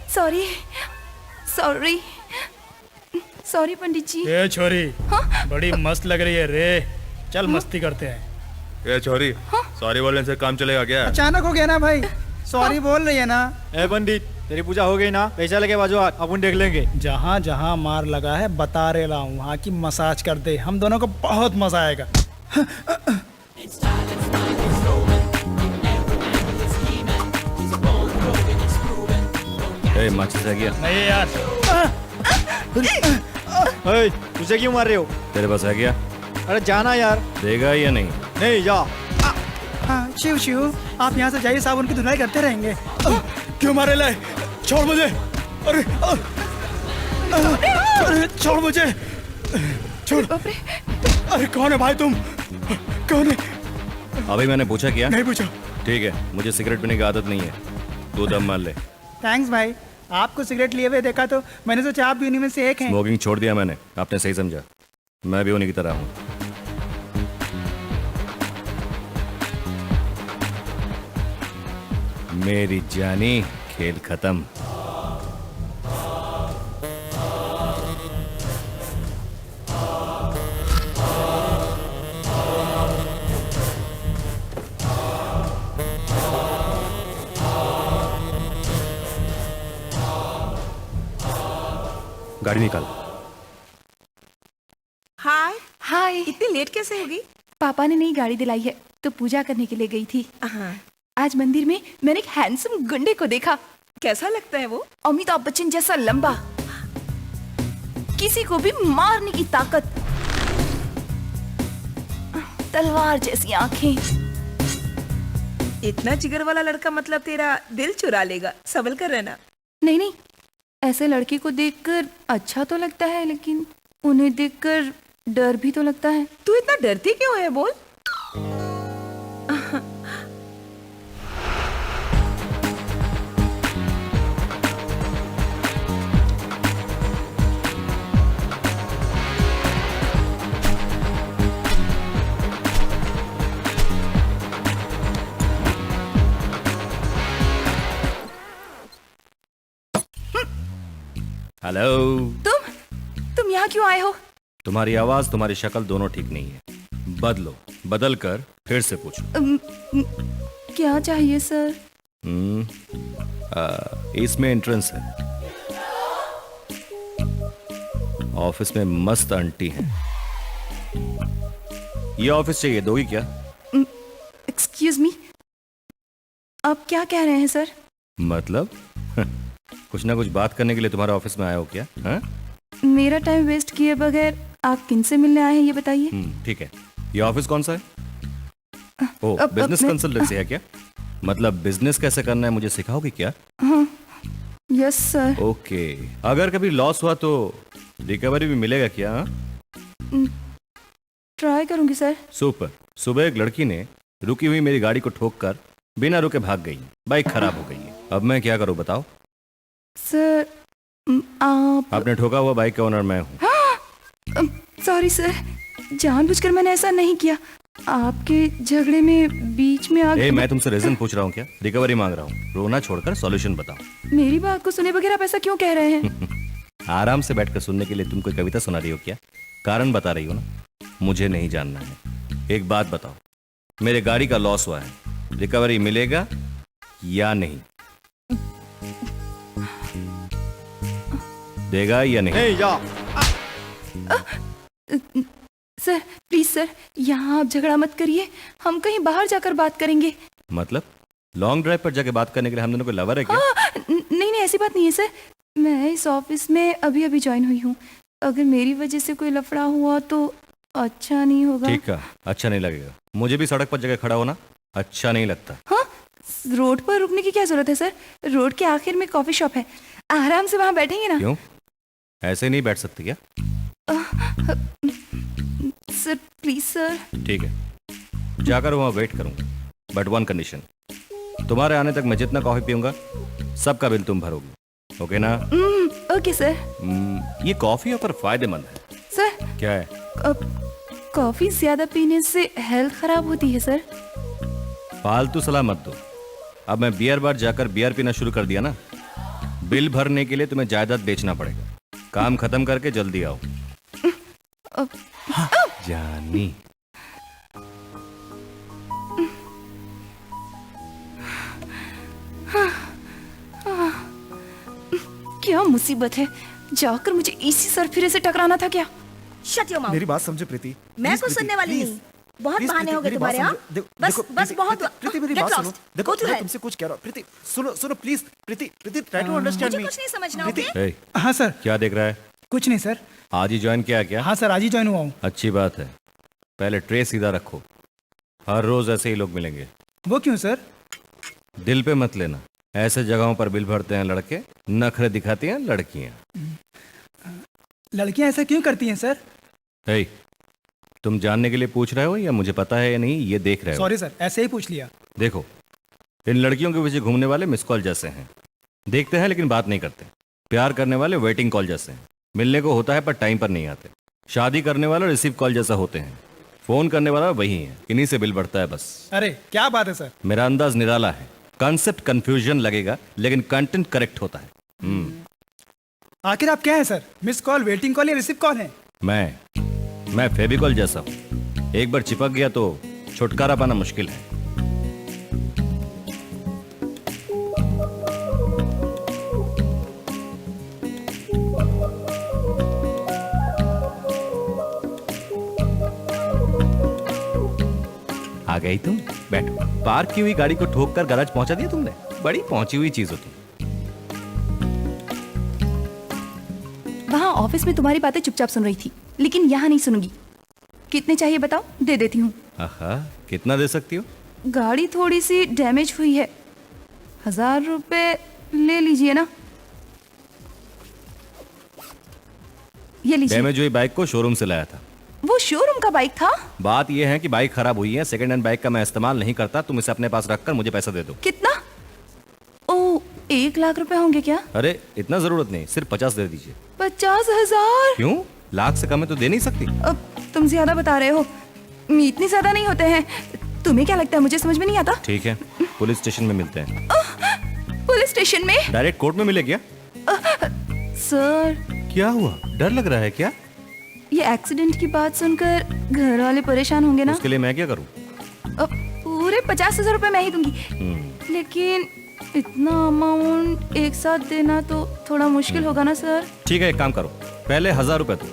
सॉरी सॉरी सॉरी पंडित जी। ये छोरी बड़ी मस्त लग रही है रे। चल मस्ती करते हैं। ये छोरी, सॉरी बोलने से काम चलेगा क्या? अचानक हो गया ना भाई, सॉरी बोल रही है ना। ए पंडित, तेरी पूजा हो गई ना? पैसा लगे बाजू अपन देख लेंगे। जहाँ जहाँ मार लगा है बता रहे ला हूँ, वहाँ की मसाज कर दे। हम दोनों को बहुत मजा आएगा। माचिस है क्या? नहीं यार। ओए, तुझे क्यों मार रहे हो? तेरे पास है क्या? अरे जाना यार। देगा या नहीं? नहीं जा। हाँ, शिव शिव, आप यहाँ से जाइए, साबुन की धुलाई करते रहेंगे। क्यों मारे लाए? छोड़ मुझे। अरे अरे छोड़ मुझे, छोड़। अरे कौन है भाई तुम? कौन है? अभी मैंने पूछा क्या? नहीं पूछा। ठीक है, मुझे सिगरेट पीने की आदत नहीं है। तू दम मार ले। थैंक्स भाई। आपको सिगरेट लिए हुए देखा तो मैंने सोचा आप भी उन्हीं में से एक हैं। स्मोकिंग छोड़ दिया मैंने, आपने सही समझा। मैं भी उन्हीं की तरह हूँ। मेरी जानी, खेल खत्म। गाड़ी निकाल। हाय, हाय। इतनी लेट कैसे होगी? पापा ने नई गाड़ी दिलाई है तो पूजा करने के लिए गई थी। हाँ, आज मंदिर में मैंने एक हैंडसम गुंडे को देखा। कैसा लगता है वो? अमिताभ बच्चन जैसा लंबा, किसी को भी मारने की ताकत, तलवार जैसी आंखें। इतना जिगर वाला लड़का मतलब तेरा दिल चुरा लेगा। संभल कर रहना। नहीं नहीं, ऐसे लड़के को देखकर अच्छा तो लगता है, लेकिन उन्हें देखकर डर भी तो लगता है। तू इतना डरती क्यों है बोल? हेलो। तुम यहाँ क्यों आए हो? तुम्हारी आवाज, तुम्हारी शक्ल दोनों ठीक नहीं है। बदलो, बदल कर फिर से पूछो। क्या चाहिए सर? इसमें एंट्रेंस है। ऑफिस में मस्त आंटी है। ये ऑफिस चाहिए, दोगी क्या? एक्सक्यूज मी, आप क्या कह रहे हैं सर? मतलब कुछ ना कुछ बात करने के लिए तुम्हारे ऑफिस में आया हो क्या? हाँ? मेरा टाइम वेस्ट किए बगैर आप किनसे मिलने आए हैं ये बताइए। ठीक है। ये ऑफिस कौन सा है? ओ, बिजनेस कंसल्टेंसी है क्या? मतलब बिजनेस कैसे करना है मुझे सिखाओगे क्या? Yes sir. ओके। अगर कभी लॉस हुआ तो रिकवरी भी मिलेगा क्या? ट्राई करूंगी सर। सुपर। सुबह एक लड़की ने रुकी हुई मेरी गाड़ी को ठोक कर बिना रुके भाग गई। बाइक खराब हो गई है। अब मैं क्या करूं बताओ? सर आप आपने ठोका हुआ बाइक का ओनर मैं हूं। सॉरी सर, जानबूझकर मैंने ऐसा नहीं किया। आपके झगड़े में बीच में आके मैं तुमसे रीजन पूछ रहा हूँ क्या? रिकवरी मांग रहा हूँ। रोना छोड़कर सॉल्यूशन बताओ। मेरी बात को सुने बगैर आप ऐसा क्यों कह रहे हैं? आराम से बैठकर सुनने के लिए तुम कोई कविता सुना रही हो क्या? कारण बता रही हो ना? मुझे नहीं जानना है। एक बात बताओ, मेरे गाड़ी का लॉस हुआ है, रिकवरी मिलेगा या नहीं? देगा या नहीं? सर प्लीज सर, यहाँ आप झगड़ा मत करिए, हम कहीं बाहर जाकर बात करेंगे। मतलब लॉन्ग ड्राइव पर जाके बात करने के लिए हम दोनों को लवर है क्या? नहीं नहीं, ऐसी बात नहीं है सर। मैं इस ऑफिस में अभी अभी ज्वाइन हुई हूँ। अगर मेरी वजह से कोई लफड़ा हुआ तो अच्छा नहीं होगा। ठीक है, अच्छा नहीं लगेगा। मुझे भी सड़क पर जगह खड़ा होना अच्छा नहीं लगता। हाँ, रोड पर रुकने की क्या जरूरत है सर? रोड के आखिर में कॉफी शॉप है, आराम से वहाँ बैठेंगे ना। क्यों, ऐसे नहीं बैठ सकते क्या? Sir please sir. ठीक है, जाकर वहाँ वेट करूंगा, बट वन कंडीशन, तुम्हारे आने तक मैं जितना कॉफी पीऊंगा सबका बिल तुम भरोगी। ओके ना? Okay sir. ये कॉफी पर फायदेमंद है। सर क्या है? कॉफी ज्यादा पीने से हेल्थ खराब होती है सर। फालतू सलाह मत दो। अब मैं बियर बार जाकर बियर पीना शुरू कर दिया ना, बिल भरने के लिए तुम्हें जायदाद बेचना पड़ेगा। काम खत्म करके जल्दी आओ। जानी। क्या मुसीबत है, जाकर मुझे इसी सरफिरे से टकराना था क्या? Shut your mouth. मेरी बात समझे प्रीति। मैं Please, कुछ प्रीति, सुनने वाली please, नहीं। बहुत please, बहाने प्रीति, हो गए मेरी तुम्हारे। बात हाँ, समझो। बस देखो, बस प्रीति, बहुत। प्रीति मेरी Get बात सुनो। lost. देखो Go to मैं hell. तुमसे कुछ कह रहा हूँ। प्रीति सुनो please. Preeti try to understand मुझे मी। कुछ नहीं समझना। प्रीति, ओके? ए, हाँ सर। क्या देख रहा है? कुछ नहीं सर। आज ही ज्वाइन किया क्या? हाँ सर, आज ही ज्वाइन हुआ हूँ। अच्छी बात है। पहले ट्रे सीधा रखो, हर रोज ऐसे ही लोग मिलेंगे। वो क्यों सर? दिल पे मत लेना, ऐसे जगहों पर बिल भरते हैं लड़के, नखरे दिखाती हैं लड़कियां। लड़कियां ऐसा क्यों करती हैं सर? हे, तुम जानने के लिए पूछ रहे हो या मुझे पता है या नहीं ये देख रहे हो? सॉरी सर, ऐसे ही पूछ लिया। देखो, इन लड़कियों के पीछे घूमने वाले मिस कॉल जैसे हैं। देखते हैं लेकिन बात नहीं करते। प्यार करने वाले वेटिंग कॉल जैसे हैं, मिलने को होता है पर टाइम पर नहीं आते। शादी करने वाला रिसीव कॉल जैसा होते हैं, फोन करने वाला वही है, इन्हीं से बिल बढ़ता है बस। अरे क्या बात है सर। मेरा अंदाज निराला है, कॉन्सेप्ट कंफ्यूजन लगेगा लेकिन कंटेंट करेक्ट होता है। आखिर आप क्या है sir, miss call, waiting call या रिसीव कॉल है? मैं फेविकॉल जैसा हूं, एक बार चिपक गया तो छुटकारा पाना मुश्किल है। आ गई तुम, बैठो। पार्क की हुई गाड़ी को ठोक कर गैराज पहुंचा दिया तुमने, बड़ी पहुंची हुई चीज हो तुम। वहाँ ऑफिस में तुम्हारी बातें चुपचाप सुन रही थी, लेकिन यहाँ नहीं सुनूंगी। कितने चाहिए बताओ, दे देती हूँ। आहा, कितना दे सकती हो? गाड़ी थोड़ी सी डैमेज हुई है, 1000 रुपए ले लीजिए ना। ये लीजिए। डैमेज हुई बाइक को शोरूम से लाया था। वो शोरूम का बाइक था। बात यह है कि बाइक खराब हुई है, सेकंड हैंड बाइक का मैं इस्तेमाल नहीं करता, तुम इसे अपने पास रखकर मुझे पैसा दे दो। कितना? ओ, 1 लाख रुपए होंगे क्या? अरे इतना जरूरत नहीं, सिर्फ 50 दे दीजिए। 50,000? क्यों? लाख से कम है तो दे नहीं सकती? अब तुम ज्यादा बता रहे हो, इतने ज्यादा नहीं होते हैं। तुम्हें क्या लगता है मुझे समझ में नहीं आता? ठीक है, पुलिस स्टेशन में मिलते हैं। पुलिस स्टेशन में? डायरेक्ट कोर्ट में मिले क्या? सर, क्या हुआ, डर लग रहा है क्या? ये एक्सीडेंट की बात सुनकर घर वाले परेशान होंगे ना। उसके लिए मैं क्या करूं? पूरे 50,000 रुपए मैं ही दूंगी, लेकिन इतना अमाउंट एक साथ देना तो थोड़ा मुश्किल होगा ना सर। ठीक है, एक काम करो, पहले 1000 रुपए दो,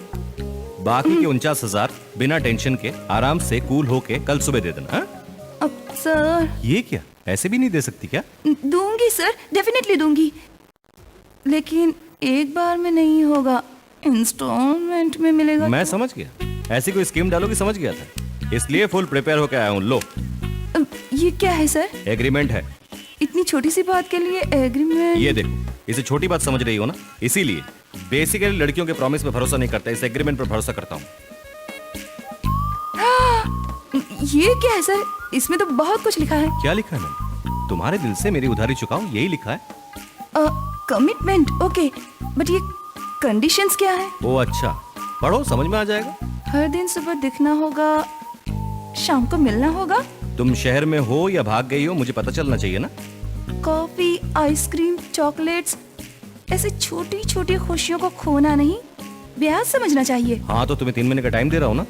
बाकी के 49,000 बिना टेंशन के आराम से कूल होके कल सुबह दे देना। हाँ? अब सर, ये क्या, ऐसे भी नहीं दे सकती क्या? दूंगी सर, डेफिनेटली दूंगी, लेकिन एक बार में नहीं होगा, इंस्टॉलमेंट में मिलेगा। मैं समझ गया, ऐसी कोई स्कीम डालोगी समझ गया था, इसलिए फुल प्रिपेयर होकर आया हूँ। लो, ये क्या है सर? एग्रीमेंट है। इतनी छोटी सी बात के लिए एग्रीमेंट? ये देखो, इसे छोटी बात समझ रही हो ना, इसीलिए बेसिकली लड़कियों के प्रॉमिस पे भरोसा नहीं करता, इस एग्रीमेंट पर भरोसा करता हूँ। ये क्या है सर? इसमें तो बहुत कुछ लिखा है। क्या लिखा है मैंने? तुम्हारे दिल से मेरी उधारी चुकाऊं, यही लिखा है। कमिटमेंट, ओके, बट ये कंडीशंस क्या है? ओ अच्छा, पढ़ो, समझ में आ जाएगा। हर दिन सुबह दिखना होगा, शाम को मिलना होगा। तुम शहर में हो या भाग गई हो, मुझे पता चलना चाहिए ना। कॉफी, आइसक्रीम, चॉकलेट्स, ऐसे छोटी छोटी खुशियों को खोना नहीं, ब्याज समझना चाहिए। हाँ तो तुम्हें 3 महीने का टाइम दे रहा हूँ ना।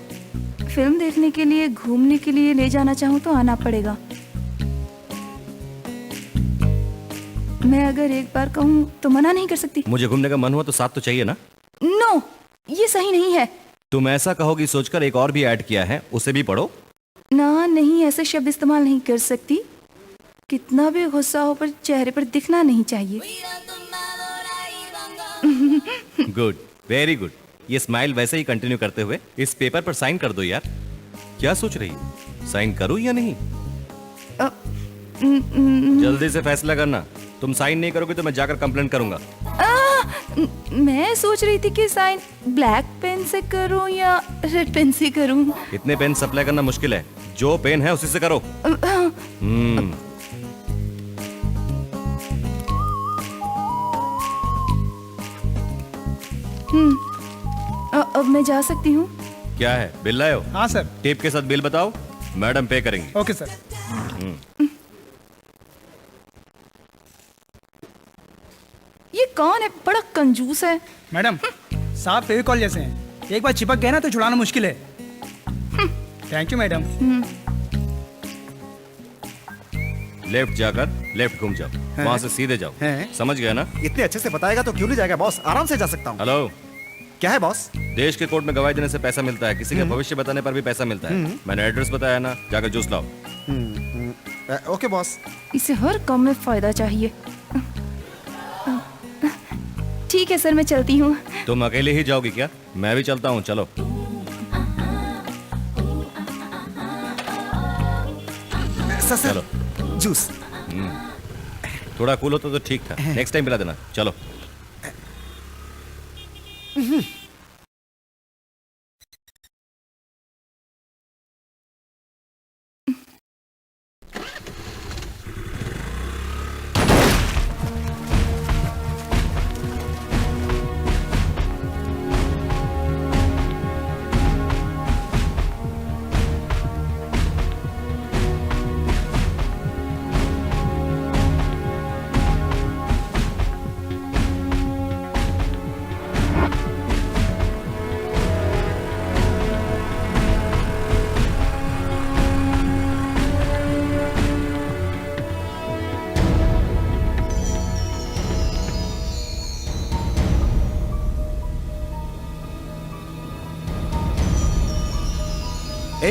फिल्म देखने के लिए, घूमने के लिए ले जाना चाहूँ तो आना पड़ेगा। मैं अगर एक बार कहूँ तो मना नहीं कर सकती। मुझे घूमने का मन हुआ तो साथ तो चाहिए ना। नो, ये सही नहीं है। तुम ऐसा कहोगी सोचकर एक और भी ऐड किया है, उसे भी पढ़ो। ना, नहीं, ऐसे शब्द इस्तेमाल नहीं कर सकती। कितना भी गुस्सा हो पर चेहरे पर दिखना नहीं चाहिए। Good, very good. ये स्माइल वैसे ही कंटिन्यू करते हुए इस पेपर पर साइन कर दो यार। क्या सोच रही हो, साइन करूं या नहीं? जल्दी से फैसला करना, तुम साइन नहीं करोगे तो मैं जाकर कंप्लेंट करूंगा। मैं सोच रही थी कि साइन ब्लैक पेन से करूं या रेड पेन से करूं। इतने पेन सप्लाई करना मुश्किल है, जो पेन है उसी से करो। अब मैं जा सकती हूँ? क्या है, बिल लाए हो? हाँ सर। टेप के साथ बिल बताओ, मैडम पे करेंगी। Okay sir. ये कौन है, बड़ा कंजूस है। मैडम, साफ फेविकॉल जैसे हैं, एक बार चिपक गए ना तो छुड़ाना मुश्किल है। Thank you madam. लेफ्ट जाकर लेफ्ट घूम जाओ, वहां से सीधे जाओ। समझ गया ना? इतने अच्छे से बताएगा तो क्यों नहीं जाएगा बॉस, आराम से जा सकता हूँ। हेलो, क्या है बॉस? देश के कोर्ट में गवाही देने से पैसा मिलता है, किसी का भविष्य बताने पर भी पैसा मिलता है। मैंने एड्रेस बताया ना, जाकर जूस लाओ। Okay boss. इसे हर काम में फायदा चाहिए। ठीक है सर, मैं चलती हूँ। तुम अकेले ही जाओगी क्या? मैं भी चलता हूँ, चलो। सर चलो। जूस। थोड़ा कूल होता तो ठीक था, नेक्स्ट टाइम पिला देना। चलो।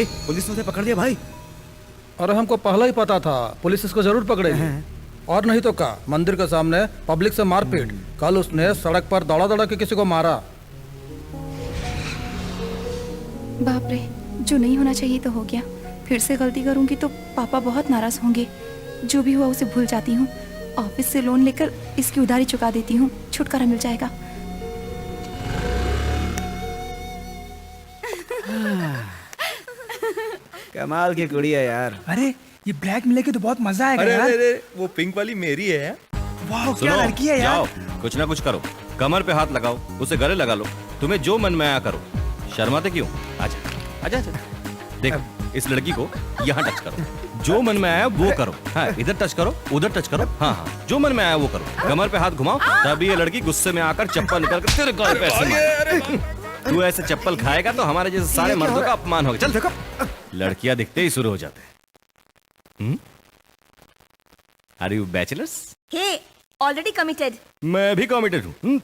भाई पुलिस ने उसे पकड़ लिया भाई। अरे हमको पहले ही पता था पुलिस इसको जरूर पकड़ेगी। और नहीं तो क्या, मंदिर के सामने पब्लिक से मारपीट, कल उसने सड़क पर दौड़ा दौड़ा के किसी को मारा। बाप रे, जो नहीं होना चाहिए तो हो गया। फिर से गलती करूंगी तो पापा बहुत नाराज होंगे। जो भी हुआ उसे भूल जाती हूँ। ऑफिस से लोन लेकर इसकी उधारी चुका देती हूँ, छुटकारा मिल जाएगा। कमाल की कुड़ी है यार। अरे ये ब्लैक मिलेगी तो बहुत मजा आएगा अरे यार। अरे अरे, वो पिंक वाली मेरी है। वाह क्या लड़की है यार। जाओ कुछ ना कुछ करो, कमर पे हाथ लगाओ, उसे गले लगा लो, तुम्हें जो मन में आया करो। शर्माते क्यों? आजा आजा आजा। देख इस लड़की को यहाँ टच करो, जो मन में आया वो करो। हाँ इधर टच करो, उधर टच करो। हाँ हाँ जो मन में आया वो करो। कमर पे हाथ घुमाओ, तभी ये लड़की गुस्से में आकर चप्पल निकाल कर तेरे गाल पे ऐसे मारे। तू ऐसे चप्पल खाएगा तो हमारे जैसे सारे मर्दों का अपमान होगा। चल देखो, लड़कियां दिखते ही शुरू हो जाते हैं। Are you bachelors? Hey, already committed. मैं भी कमिटेड हूँ।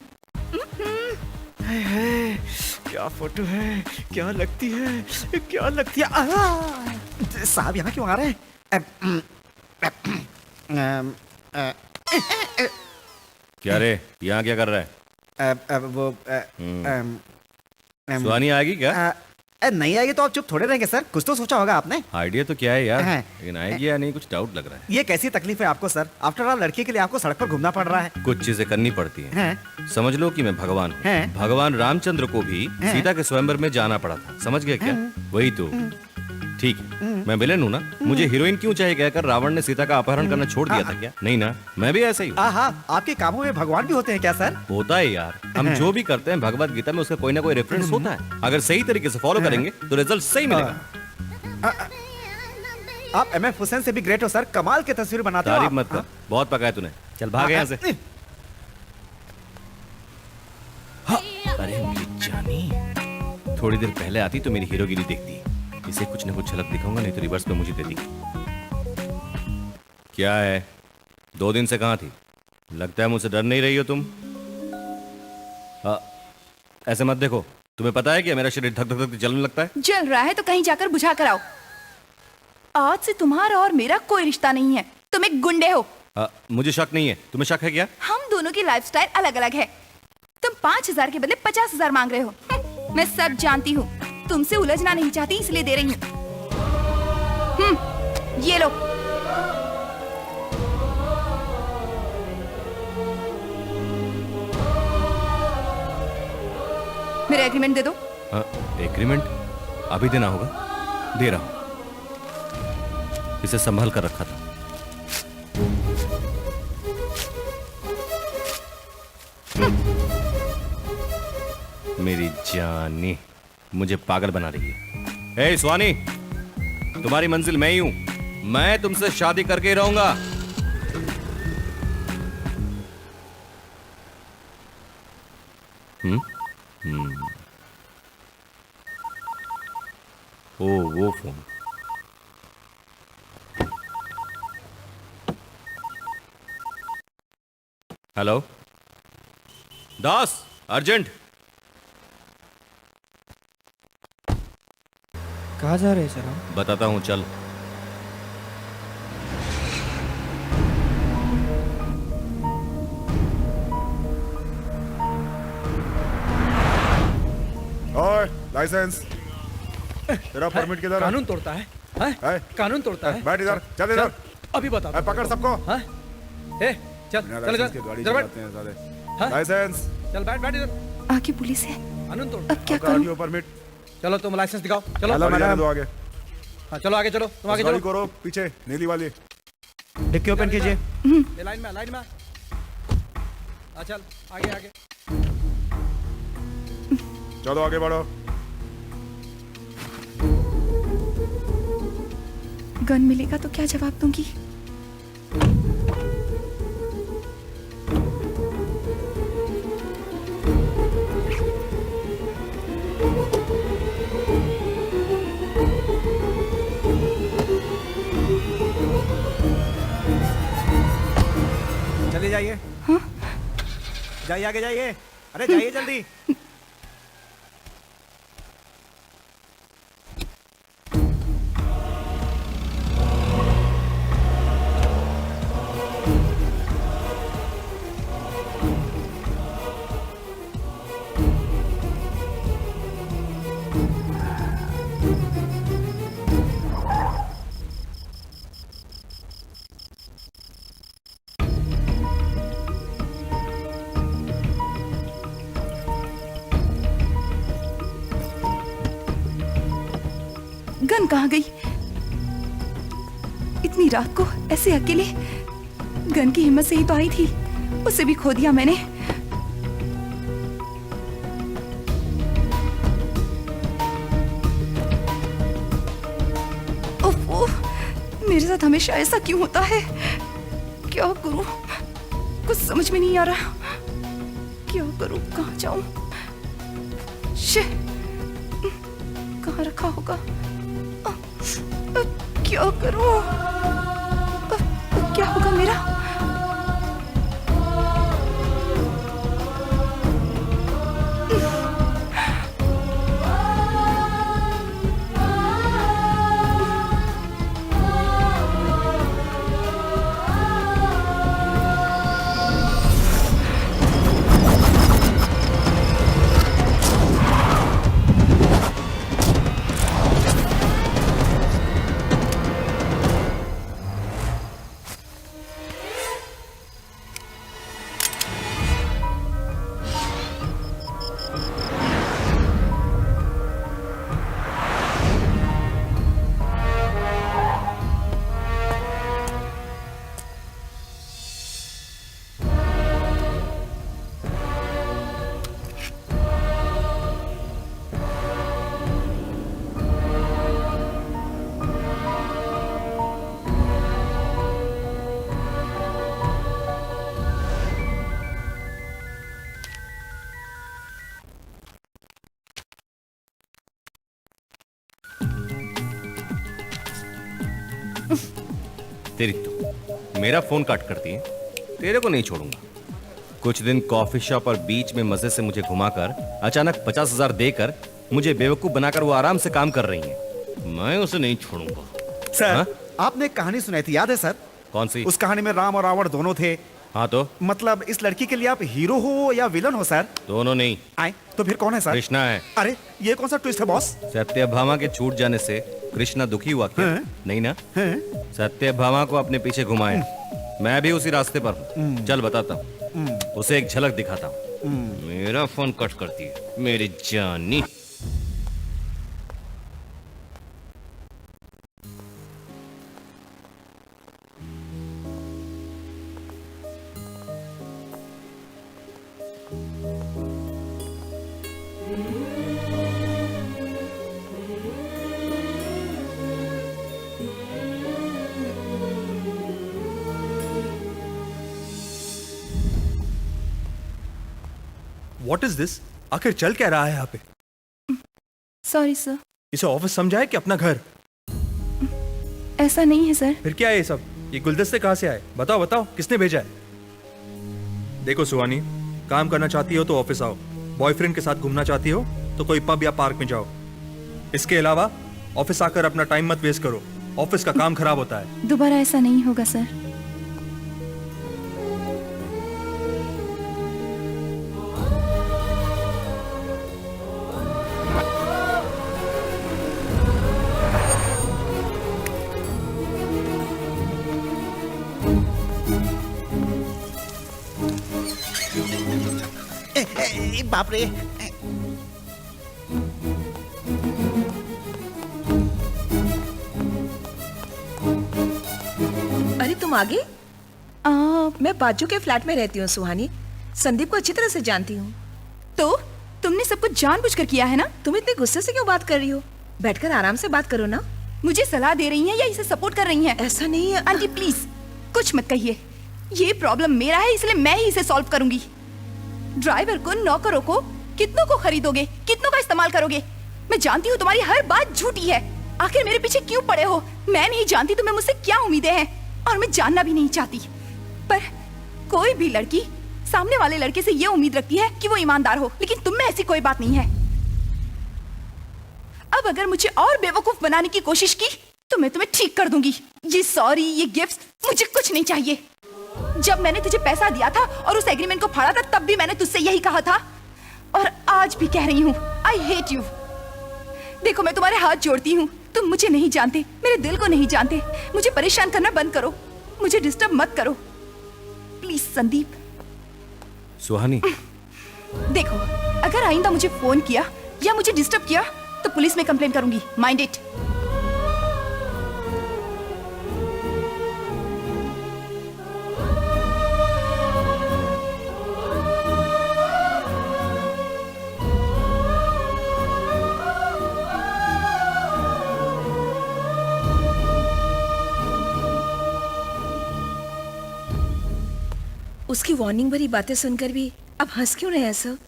क्या फोटो है, क्या लगती है, क्या लगती है। साहब यहाँ क्यों आ रहे हैं? क्या रे, यहाँ क्या कर रहा है? वो सुहानी आएगी क्या? नहीं आएगी तो आप चुप थोड़े रहेंगे सर, कुछ तो सोचा होगा आपने। आइडिया तो क्या है यार, हाँ। लेकिन आएगी या नहीं कुछ डाउट लग रहा है। ये कैसी तकलीफ है आपको सर? आफ्टर ऑल लड़की के लिए आपको सड़क पर घूमना पड़ रहा है। कुछ चीजें करनी पड़ती हैं। हैं? समझ लो कि मैं भगवान हूँ। हैं? भगवान रामचंद्र को भी सीता के स्वयंवर में जाना पड़ा था, समझ गए क्या? वही तो ठीक है, मैं विलेन हूँ ना, मुझे हीरोइन क्यों चाहिए कहकर रावण ने सीता का अपहरण करना छोड़ दिया था क्या? नहीं ना, मैं भी ऐसा ही हूँ। आहा, आपके कामों में भगवान भी होते हैं क्या सर? होता है यार, हम जो भी करते हैं भगवत गीता में उसका कोई ना कोई रेफरेंस होता है। अगर सही तरीके से फॉलो करेंगे तो रिजल्ट सही मिलेगा। आप एमएफ हुसैन से भी ग्रेट हो सर, कमाल की तस्वीर बनाते हो तारीफ आप। मत कर, बहुत पकाया तूने, चल भाग यहाँ से। अरे मेरी जानी, थोड़ी देर पहले आती तो मेरी हीरोगिरी देखती। इसे कुछ न कुछ झलक दिखाऊंगा, नहीं तो रिवर्स पे मुझे दे दी। क्या है, 2 दिन से कहाँ थी? लगता है मुझसे डर नहीं रही हो तुम। ऐसे मत देखो, तुम्हें पता है कि मेरा शरीर धक धक धक जलने लगता है। जल रहा है तो कहीं जाकर बुझा कर आओ। आज से तुम्हारा और मेरा कोई रिश्ता नहीं है, तुम एक गुंडे हो। मुझे शक नहीं है, तुम्हें शक है क्या? हम दोनों की लाइफस्टाइल अलग अलग है। तुम 5,000 के बदले 50,000 मांग रहे हो। मैं सब जानती हूँ, तुमसे उलझना नहीं चाहती इसलिए दे रही हूँ। ये लो। मेरा एग्रीमेंट दे दो। एग्रीमेंट अभी देना होगा, दे रहा हूं। इसे संभाल कर रखा था। मेरी जानी मुझे पागल बना रही है। ए स्वानी, तुम्हारी मंजिल मैं ही हूं, मैं तुमसे शादी करके ही रहूंगा। ओ वो फोन। हेलो दास, अर्जेंट। कहाँ जा रहे हैं सर हम? बताता हूं, चल। और लाइसेंस, तेरा परमिट किधर है? कानून तोड़ता है, है? कानून तोड़ता है। बैठ इधर, चल इधर। अभी बता। पकड़ सबको। ए, चल बिना चल लाइसेंस इधर, के गाड़ी इधर बैठ। चलाते हैं साले। हाँ? लाइसेंस, चल बैठ बैठ इधर। आगे पुलिस है, कानून तोड़। अब क्या आपका करूं? RTO permit. चलो तुम लाइसेंस दिखाओ, चलो। Hello madam. दो आगे। हाँ चलो आगे चलो, तुम आगे गाड़ी चलो। को रोक, पीछे नीली वाली। डिक्की ओपन कीजिए। ये लाइन में, लाइन में। हाँ चल आगे आगे। चलो आगे बढ़ो। गन मिलेगा तो क्या जवाब दूंगी? चलिए जाइए। जाइए आगे जाइए, अरे जाइए जल्दी। कहाँ गई? इतनी रात को ऐसे अकेले, गन की हिम्मत से ही तो आई थी, उसे भी खो दिया मैंने। मेरे साथ हमेशा ऐसा क्यों होता है? क्या करूं? कुछ समझ में नहीं आ रहा। क्या करूं? कहाँ जाऊं? कहाँ रखा होगा? क्या करूं? क्या होगा मेरा? तेरी तो मेरा फोन काट करती है, तेरे को नहीं छोड़ूंगा। कुछ दिन कॉफी शॉप और बीच में मजे से मुझे घुमाकर अचानक 50,000 देकर मुझे बेवकूफ बनाकर वो आराम से काम कर रही है। मैं उसे नहीं छोड़ूंगा। सर, हाँ? आपने एक कहानी सुनाई थी, याद है सर? कौन सी? उस कहानी में राम और रावण दोनों थे। हाँ तो मतलब इस लड़की के लिए आप हीरो हो या विलन हो सर? दोनों नहीं। आए तो फिर कौन है सर? कृष्णा है। अरे ये कौन सा ट्विस्ट है बॉस? सत्यभामा के छूट जाने से कृष्णा दुखी हुआ क्या? हैं? नहीं ना? हैं? सत्यभामा को अपने पीछे घुमाए। मैं भी उसी रास्ते पर हूँ। चल बताता हूँ, उसे एक झलक दिखाता हूँ। मेरा फोन कट करती है मेरी जानी। What is this? आखिर चल क्या रहा है यहाँ पे? Sorry sir. इसे ऑफिस समझा है कि अपना घर? ऐसा नहीं है सर। फिर क्या है ये सब? ये गुलदस्ते कहाँ से आए? बताओ बताओ, किसने भेजा है? देखो सुहानी, काम करना चाहती हो तो ऑफिस आओ, बॉयफ्रेंड के साथ घूमना चाहती हो तो कोई पब या पार्क में जाओ। इसके अलावा ऑफिस आकर अपना टाइम मत वेस्ट करो, ऑफिस का काम खराब होता है। दोबारा ऐसा नहीं होगा सर। बाप रे। अरे तुम आ गई? मैं बाजू के फ्लैट में रहती हूँ सुहानी, संदीप को अच्छी तरह से जानती हूँ। तो तुमने सब कुछ जानबूझकर किया है ना? तुम इतने गुस्से से क्यों बात कर रही हो? बैठकर आराम से बात करो ना। मुझे सलाह दे रही हैं या इसे सपोर्ट कर रही हैं? ऐसा नहीं है आंटी प्लीज कुछ मत कहिए। ये प्रॉब्लम मेरा है, इसलिए मैं ही इसे सॉल्व करूंगी। ड्राइवर को, नौकरों को, कितनों को खरीदोगे, कितनों का इस्तेमाल करोगे? मैं जानती हूँ तुम्हारी हर बात झूठी है। आखिर मेरे पीछे क्यों पड़े हो? मैं नहीं जानती तुम्हें मुझसे क्या उम्मीदें हैं, और मैं जानना भी नहीं चाहती। पर कोई भी लड़की सामने वाले लड़के से ये उम्मीद रखती है कि वो ईमानदार हो, लेकिन तुम में ऐसी कोई बात नहीं है। अब अगर मुझे और बेवकूफ बनाने की कोशिश की तो मैं तुम्हें ठीक कर दूंगी। ये सॉरी, ये गिफ्ट मुझे कुछ नहीं चाहिए। जब मैंने तुझे पैसा दिया था और उस एग्रीमेंट को फाड़ा था, तब भी मैंने तुझसे यही कहा था, और आज भी कह रही हूँ, आई हेट यू। देखो मैं तुम्हारे हाथ जोड़ती हूँ, तुम मुझे नहीं जानते, मेरे दिल को नहीं जानते। मुझे परेशान करना बंद करो, मुझे डिस्टर्ब मत करो प्लीज संदीप। सुहानी, देखो अगर आइंदा मुझे फोन किया या मुझे डिस्टर्ब किया तो पुलिस में कंप्लेन करूंगी, माइंड इट। उसकी वार्निंग भरी बातें सुनकर भी अब हंस क्यों रहे हैं सब?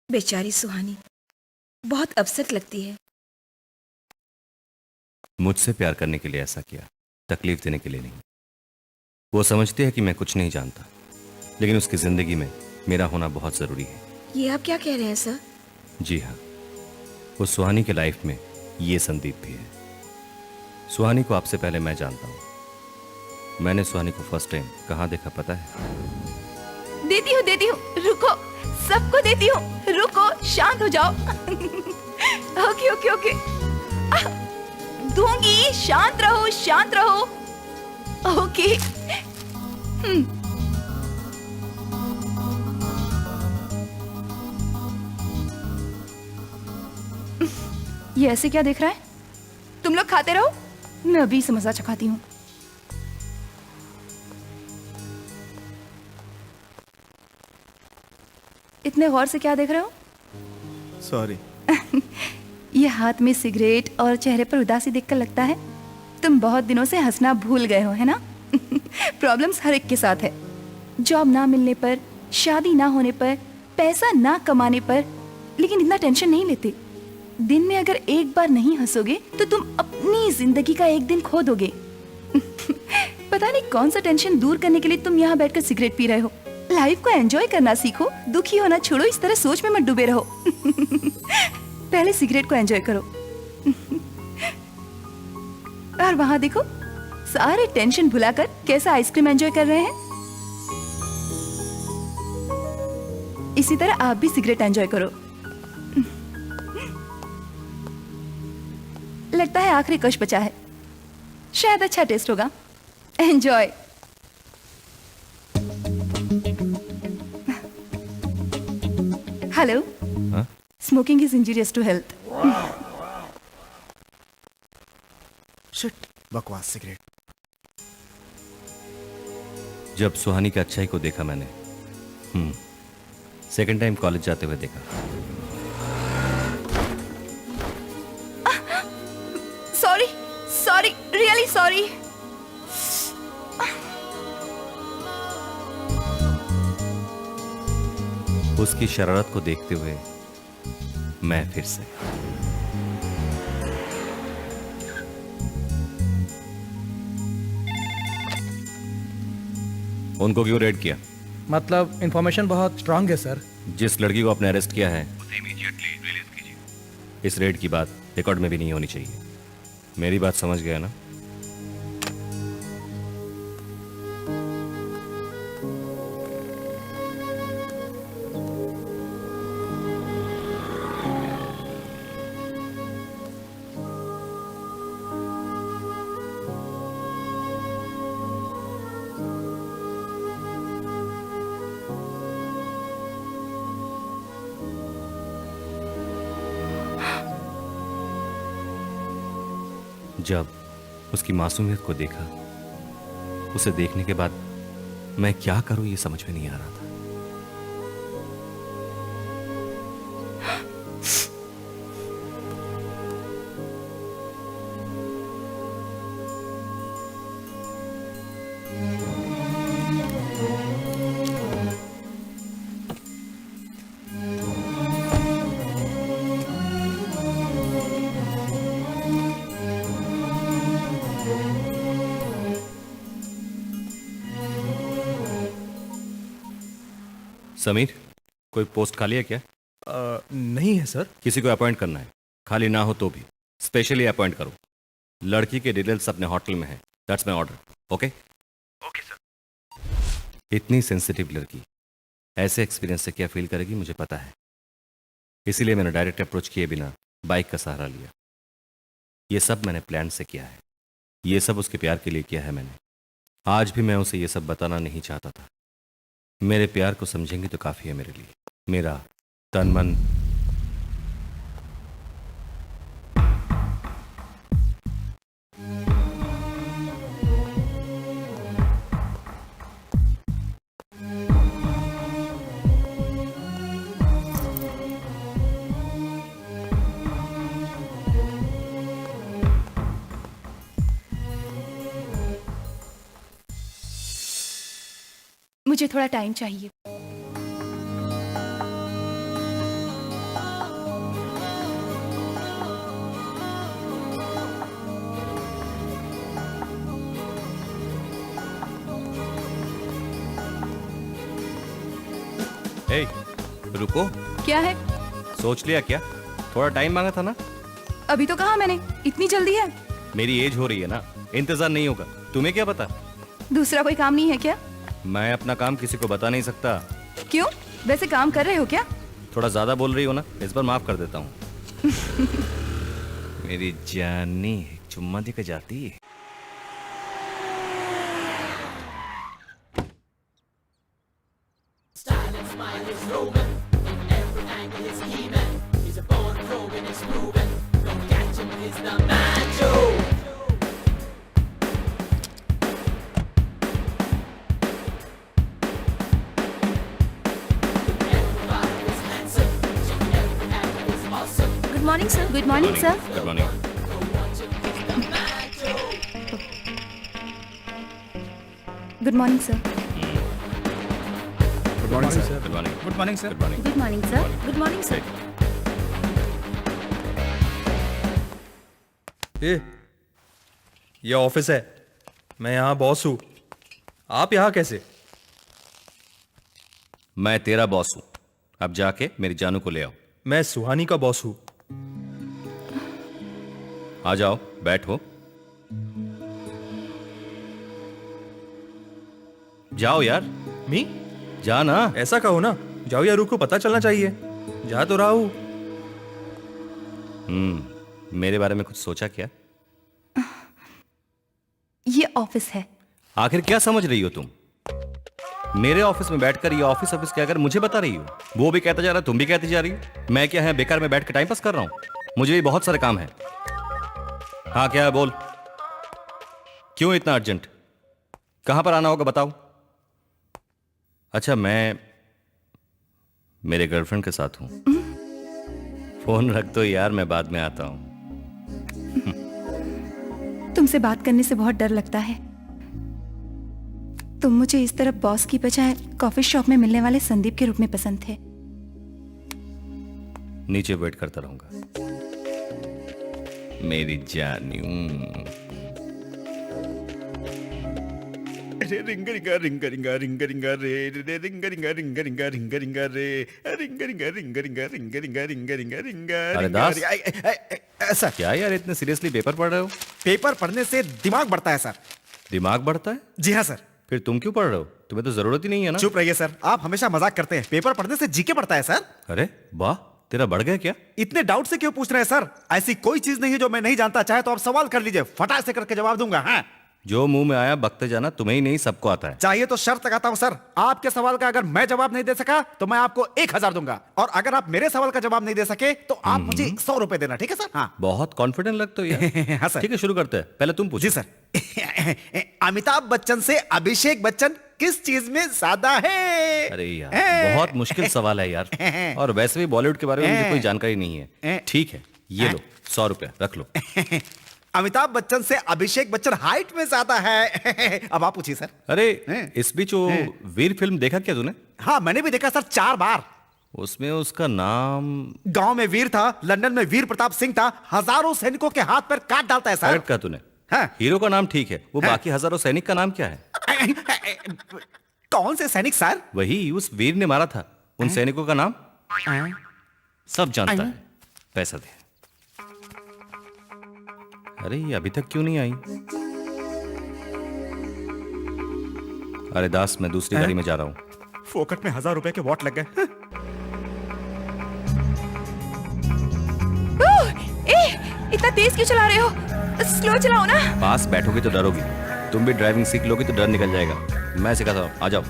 बेचारी सुहानी बहुत अपसेट लगती है। मुझसे प्यार करने के लिए ऐसा किया, तकलीफ देने के लिए नहीं। वो समझती है कि मैं कुछ नहीं जानता, लेकिन उसकी जिंदगी में मेरा होना बहुत जरूरी है। ये आप क्या कह रहे हैं सर? जी हाँ, उस सुहानी के लाइफ में ये संदीप भी है। सुहानी को आपसे पहले मैं जानता हूँ। मैंने सुहानी को फर्स्ट टाइम कहाँ देखा पता है? देती हूँ, रुको, सबको देती हूँ, रुको, शांत हो जाओ। ओके ओके ओके, दूंगी, शांत रहो। ओके। ये ऐसे क्या देख रहा है? तुम लोग खाते रहो, मैं अभी समोसा चखाती हूँ। इतने गौर से क्या देख रहे हो? सॉरी। ये हाथ में सिगरेट और चेहरे पर उदासी देखकर लगता है तुम बहुत दिनों से हंसना भूल गए हो, है ना? प्रॉब्लम्स हर एक के साथ है। जॉब ना मिलने पर, शादी ना होने पर, पैसा ना कमाने पर, लेकिन इतना टेंशन नहीं लेते। दिन में अगर एक बार नहीं हंसोगे तो तुम अपनी जिंदगी का एक दिन खो दोगे। पता नहीं कौन सा टेंशन दूर करने के लिए तुम यहाँ बैठकर सिगरेट पी रहे हो। लाइफ को एंजॉय करना सीखो, दुखी होना छोड़ो, इस तरह सोच में मत डूबे रहो। पहले सिगरेट को एंजॉय करो। और वहां देखो, सारे टेंशन भुलाकर कैसा आइसक्रीम एंजॉय कर रहे हैं। इसी तरह आप भी सिगरेट एंजॉय करो। लगता है आखिरी कश बचा है, शायद अच्छा टेस्ट होगा। Enjoy. Hello, smoking is injurious to health. Shit, बकवास सिगरेट। जब सुहानी की अच्छाई को देखा मैंने, सेकंड टाइम कॉलेज जाते हुए देखा। Sorry, really sorry. उसकी शरारत को देखते हुए मैं फिर से उनको क्यों रेड किया? मतलब इंफॉर्मेशन बहुत स्ट्रांग है सर। जिस लड़की को आपने अरेस्ट किया है उसे इमीडिएटली रिलीज कीजिए। इस रेड की बात रिकॉर्ड में भी नहीं होनी चाहिए। मेरी बात समझ गया ना? जब उसकी मासूमियत को देखा, उसे देखने के बाद मैं क्या करूं ये समझ में नहीं आ रहा था। समीर, कोई पोस्ट खाली है क्या? नहीं है सर। किसी को अपॉइंट करना है, खाली ना हो तो भी स्पेशली अपॉइंट करो। लड़की के डिटेल्स अपने होटल में है। That's my order. Okay okay sir. इतनी सेंसिटिव लड़की ऐसे एक्सपीरियंस से क्या फील करेगी मुझे पता है, इसीलिए मैंने डायरेक्ट अप्रोच किए बिना बाइक का सहारा लिया। ये सब मैंने प्लान से किया है, ये सब उसके प्यार के लिए किया है मैंने। आज भी मैं उसे ये सब बताना नहीं चाहता था। मेरे प्यार को समझेंगे तो काफ़ी है मेरे लिए। मेरा तन मन मुझे थोड़ा टाइम चाहिए। ए, रुको। क्या है? सोच लिया क्या? थोड़ा टाइम मांगा था ना। अभी तो कहा मैंने, इतनी जल्दी है? मेरी एज हो रही है ना, इंतजार नहीं होगा। तुम्हें क्या पता? दूसरा कोई काम नहीं है क्या? मैं अपना काम किसी को बता नहीं सकता। क्यों? वैसे काम कर रहे हो क्या? थोड़ा ज्यादा बोल रही हो ना, इस बार माफ कर देता हूँ। मेरी जानी चुम्मा दे के जाती है। Good morning sir. Good morning sir. Good morning. Good morning sir. Good morning sir. Good morning. Good morning sir. Good morning. Good morning sir. Good morning sir. ये ऑफिस है, मैं यहाँ बॉस हूँ। आप यहाँ कैसे? मैं तेरा बॉस हूँ। अब जाके मेरी जानू को ले आओ। मैं सुहानी का बॉस हूँ। आ जाओ, बैठो। जाओ यार। मी? जा ना। ऐसा कहो ना, जाओ या रुको, पता चलना चाहिए। जा तो रहा हूँ। मेरे बारे में कुछ सोचा क्या? ये ऑफिस है। आखिर क्या समझ रही हो तुम? मेरे ऑफिस में बैठकर ये ऑफिस ऑफिस क्या कर मुझे बता रही हो? वो भी कहता जा रहा, तुम भी कहती जा रही हो। मैं क्या है बेकार में बैठ के टाइम पास कर रहा हूं? मुझे भी बहुत सारे काम है। हाँ क्या है, बोल। क्यों इतना अर्जेंट? कहां पर आना होगा बताओ। अच्छा, मैं मेरे गर्लफ्रेंड के साथ हूं। फोन रख दो यार, मैं बाद में आता हूं। तुमसे बात करने से बहुत डर लगता है। तुम मुझे इस तरफ बॉस की बजाय कॉफी शॉप में मिलने वाले संदीप के रूप में पसंद थे। नीचे वेट करता रहूंगा मेरी जानू। रिंगा रिंगा रिंगा रिंगा रिंगा रिंगा रे रे रिंगा रिंगा रिंगा रिंगा रिंगा रिंगा रे रिंगा रिंगा रिंगा रिंगा रिंगा रिंगा रिंगा रिंगा रिंगा। अरे दास, सर क्या यार इतने सीरियसली पेपर पढ़ रहे हो? पेपर पढ़ने से दिमाग बढ़ता है सर। दिमाग बढ़ता है? जी हाँ सर। फिर तुम क्यों पढ़ रहे हो? तुम्हें तो जरूरत ही नहीं है ना। चुप रहिए सर, आप हमेशा मजाक करते हैं। पेपर पढ़ने से जीके बढ़ता है सर। अरे वाह, तेरा बढ़ गया क्या? इतने डाउट से क्यों पूछ रहे हैं सर? ऐसी कोई चीज नहीं है जो मैं नहीं जानता। चाहे तो आप सवाल कर लीजिए, फटाक से करके जवाब दूंगा। हाँ, जो मुंह में आया बकते जाना, तुम्हें ही नहीं सबको आता है। चाहिए तो शर्त लगाता हूं सर, आपके सवाल का अगर मैं जवाब नहीं दे सका तो मैं आपको 1000 दूंगा, और अगर आप मेरे सवाल का जवाब नहीं दे सके तो आप मुझे 100 रुपए देना। ठीक है सर? हाँ बहुत कॉन्फिडेंट लगते हो यार। हाँ सर। ठीक है, शुरू करते हैं। पहले तुम पूछो। जी सर। अमिताभ बच्चन से अभिषेक बच्चन किस चीज में ज्यादा है? अरे यार, बहुत मुश्किल सवाल है यार। और वैसे भी बॉलीवुड के बारे में मुझे कोई जानकारी नहीं है। ठीक है, ये लो 100 रुपए रख लो। अमिताभ बच्चन से अभिषेक बच्चन हाइट में ज्यादा है। अब आप पूछिए सर। अरे इस बीच वो वीर फिल्म देखा क्या तूने? हाँ मैंने भी देखा सर, 4 बार। उसमें उसका नाम? गांव में वीर था, लंदन में वीर प्रताप सिंह था, हजारों सैनिकों के हाथ पर काट डालता है सर। करेक्ट कहा तूने। हाँ। हीरो का नाम ठीक है, वो बाकी हजारों सैनिक का नाम क्या है? कौन से सैनिक सर? वही उस वीर ने मारा था, उन सैनिकों का नाम सब जानता है। पैसा दे। अरे ये अभी तक क्यों नहीं आई? अरे दास, मैं दूसरी गाड़ी में जा रहा हूं। फोकट में 1000 रुपए के वॉट लग गए। इतना तेज क्यों चला रहे हो? स्लो चलाओ ना। पास बैठोगे तो डरोगी। तुम भी ड्राइविंग सीख लोगे तो डर निकल जाएगा। मैं सिखाता हूं, आ जाओ।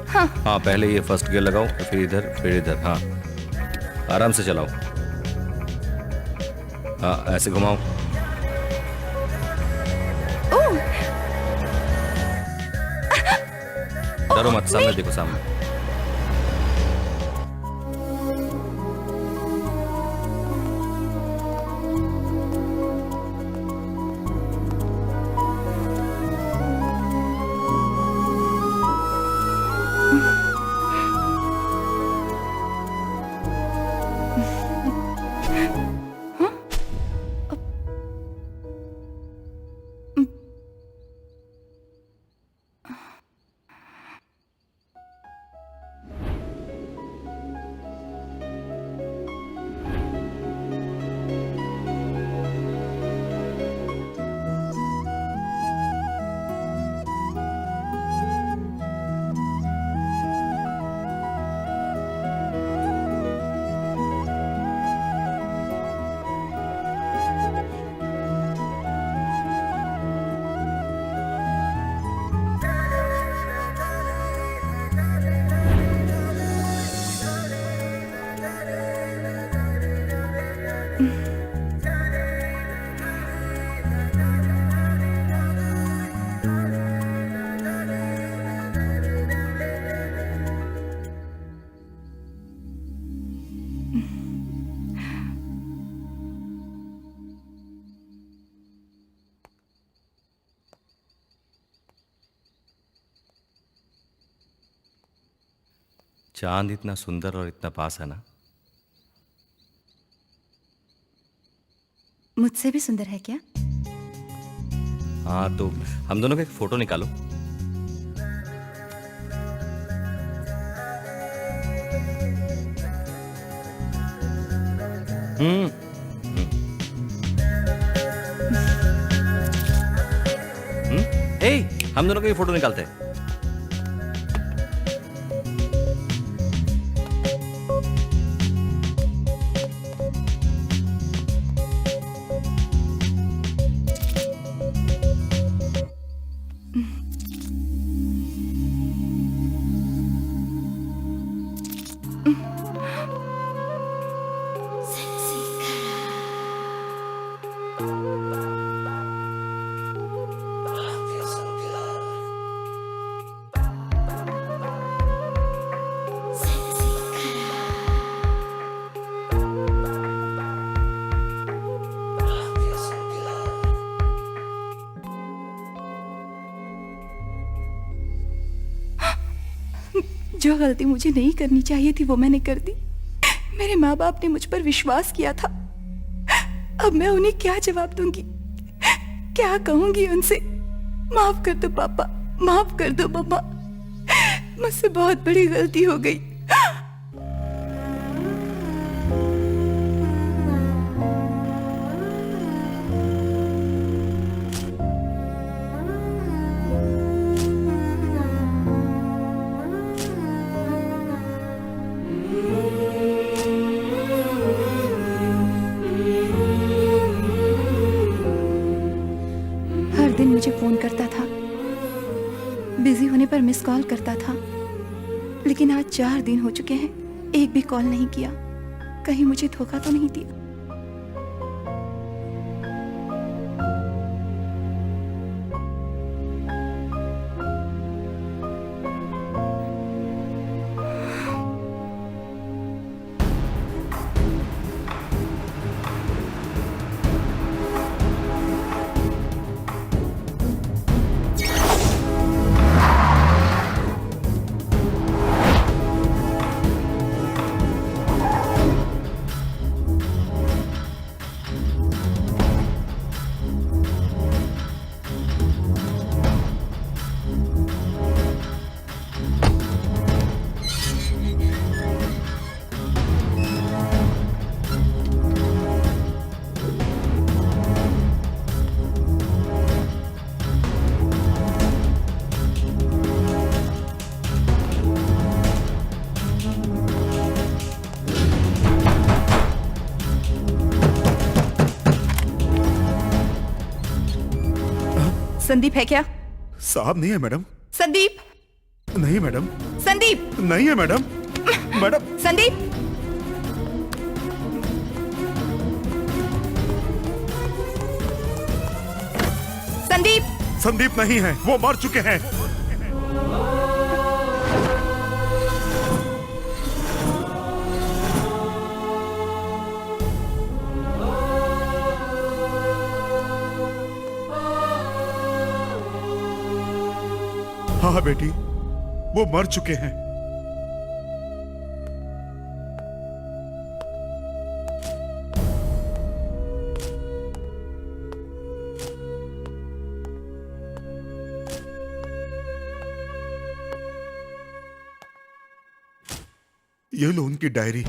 हाँ, पहले ये फर्स्ट गियर लगाओ, फिर इधर। हाँ, आराम से चलाओ। हाँ, ऐसे घुमाओ। डरो मत, सामने देखो, सामने। चांद इतना सुंदर और इतना पास है ना। मुझसे भी सुंदर है क्या? हाँ तो हम दोनों का एक फोटो निकालो। हम्म हम दोनों का ये फोटो निकालते हैं। जो गलती मुझे नहीं करनी चाहिए थी वो मैंने कर दी। मेरे माँ बाप ने मुझ पर विश्वास किया था। अब मैं उन्हें क्या जवाब दूंगी, क्या कहूंगी उनसे? माफ कर दो पापा, माफ कर दो मम्मा, मुझसे बहुत बड़ी गलती हो गई। हर दिन मुझे फोन करता था, बिजी होने पर मिस कॉल करता था, लेकिन आज 4 दिन हो चुके हैं, एक भी कॉल नहीं किया। कहीं मुझे धोखा तो नहीं दिया? संदीप है क्या? साहब नहीं है मैडम। संदीप, नहीं मैडम। संदीप, नहीं है मैडम। मैडम। संदीप, संदीप, संदीप नहीं है, वो मर चुके हैं। हाँ बेटी, वो मर चुके हैं। ये लो उनकी डायरी।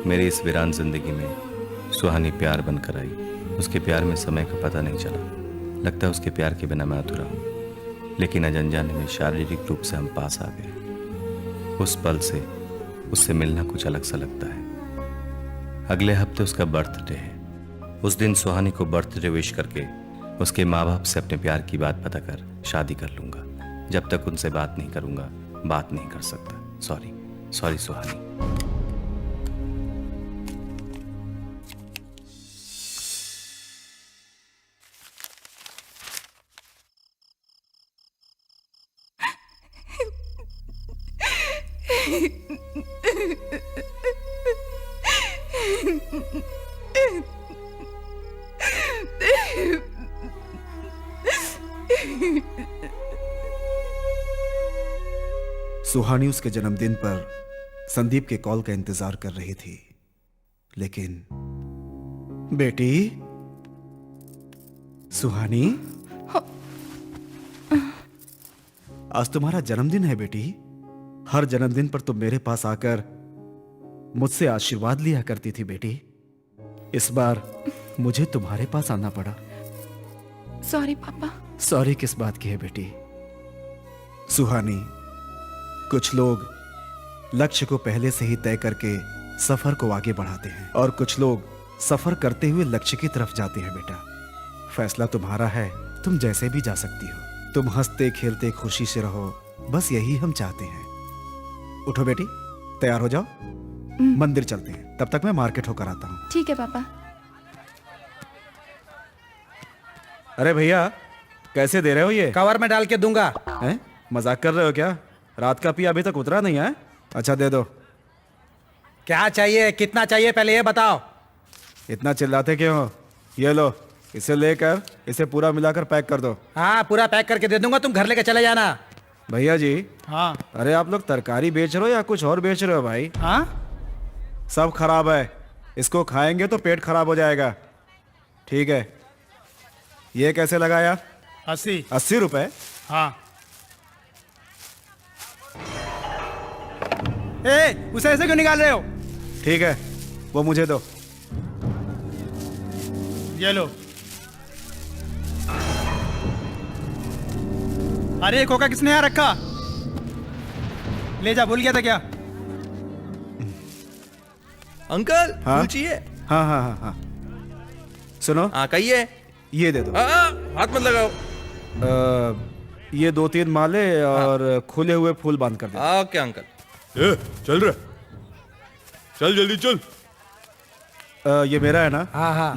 मेरी इस वीरान जिंदगी में सुहानी प्यार बनकर आई। उसके प्यार में समय का पता नहीं चला। लगता है उसके प्यार के बिना मैं अधूरा हूँ। लेकिन अनजाने में शारीरिक रूप से हम पास आ गए। उस पल से उससे मिलना कुछ अलग सा लगता है। अगले हफ्ते उसका बर्थडे है। उस दिन सुहानी को बर्थडे विश करके उसके माँ बाप से अपने प्यार की बात पता कर शादी कर लूंगा। जब तक उनसे बात नहीं करूंगा, बात नहीं कर सकता। सॉरी, सॉरी सुहानी। सुहानी उसके जन्मदिन पर संदीप के कॉल का इंतजार कर रही थी, लेकिन बेटी सुहानी, आज तुम्हारा जन्मदिन है बेटी। हर जन्मदिन पर तुम मेरे पास आकर मुझसे आशीर्वाद लिया करती थी बेटी। इस बार मुझे तुम्हारे पास आना पड़ा। सॉरी पापा। सॉरी किस बात की है बेटी? सुहानी, कुछ लोग लक्ष्य को पहले से ही तय करके सफर को आगे बढ़ाते हैं और कुछ लोग सफर करते हुए लक्ष्य की तरफ जाते हैं बेटा। फैसला तुम्हारा है, तुम जैसे भी जा सकती हो। तुम हंसते खेलते खुशी से रहो, बस यही हम चाहते हैं। उठो बेटी, तैयार हो जाओ, मंदिर चलते हैं। तब तक मैं मार्केट होकर आता हूँ। ठीक है पापा। अरे भैया, कैसे दे रहे हो ये? कवर में डाल के दूंगा। हैं? मजाक कर रहे हो क्या? रात का पिया अभी तक उतरा नहीं है? अच्छा दे दो। क्या चाहिए, कितना चाहिए, पहले ये बताओ। इतना चिल्लाते क्यों हो? ये लो, इसे लेकर इसे पूरा मिलाकर पैक कर दो। हाँ, पूरा पैक करके दे दूंगा, तुम घर लेके चले जाना। भैया जी। हाँ अरे आप लोग तरकारी बेच रहे हो या कुछ और बेच रहे हो भाई? हाँ, सब खराब है, इसको खाएंगे तो पेट खराब हो जाएगा। ठीक है, ये कैसे लगाया? 80 रुपए। हाँ। ए, उसे ऐसे क्यों निकाल रहे हो? ठीक है, वो मुझे दो। ये लो। अरे कोका किसने यहाँ रखा? ले जा, भूल गया था क्या? अंकल हाँ? फूल चाहिए? हाँ हाँ हाँ हाँ। सुनो, हाँ कहिए। ये दे दो। हाथ मत लगाओ। ये 2-3 माले और खुले हुए फूल बांध कर दो। Okay uncle. चल रहा, चल जल्दी चल। ये मेरा है ना? हाँ हाँ।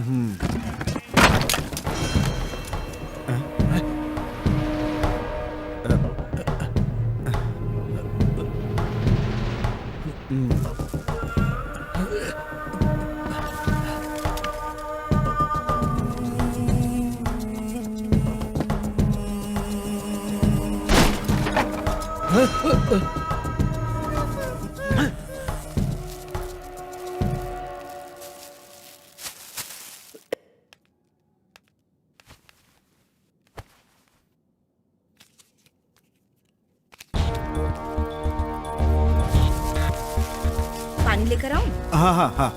पानी लेकर आऊं? हाँ हाँ हाँ।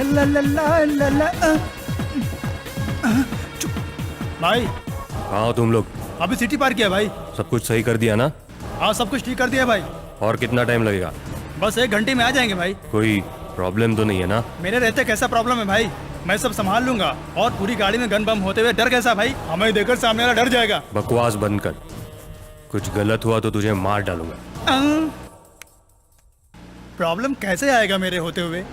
ला ला ला ला ला भाई, कहाँ हो तुम लोग? अभी सिटी पार किया भाई। सब कुछ सही कर दिया ना? हाँ, सब कुछ ठीक कर दिया भाई। और कितना टाइम लगेगा? बस 1 घंटे में आ जाएंगे भाई। कोई प्रॉब्लम तो नहीं है ना? मेरे रहते कैसा प्रॉब्लम है भाई? मैं सब संभाल लूंगा। और पूरी गाड़ी में गन बम होते हुए डर कैसा भाई? हमें देखकर सामने वाला डर जाएगा। बकवास बंद कर। कुछ गलत हुआ तो तुझे मार डालूंगा। प्रॉब्लम कैसे आएगा मेरे होते हुए?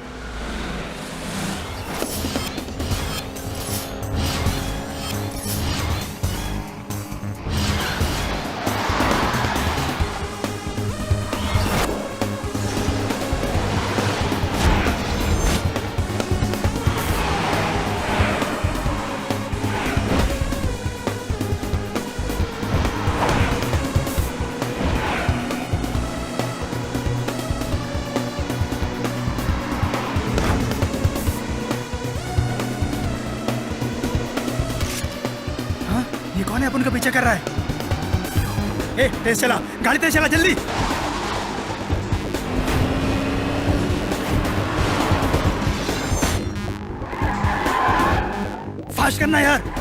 ये कौन है अपन का पीछा कर रहा है? ए, तेज चला, गाड़ी तेज चला, जल्दी। बर्दाश्त करना यार।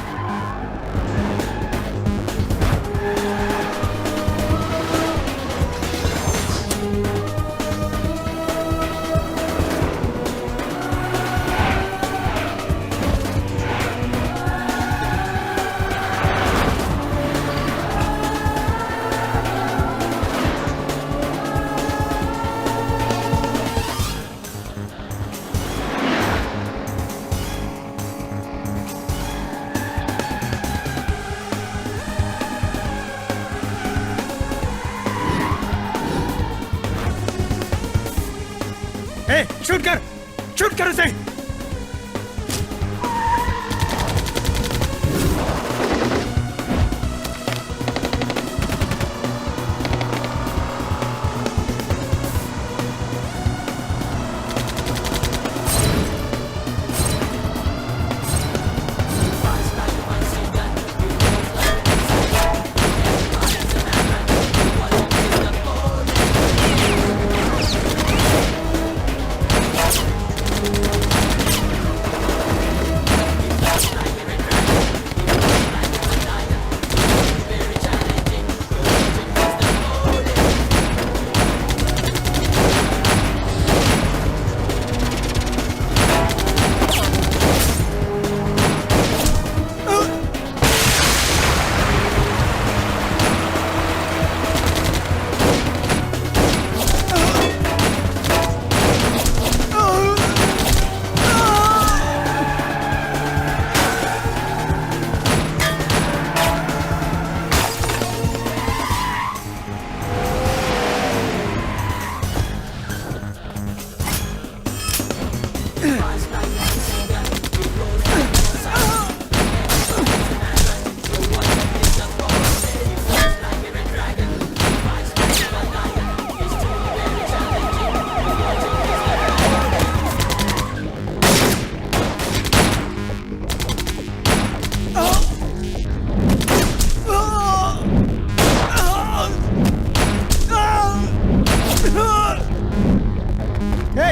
शूट कर उसे।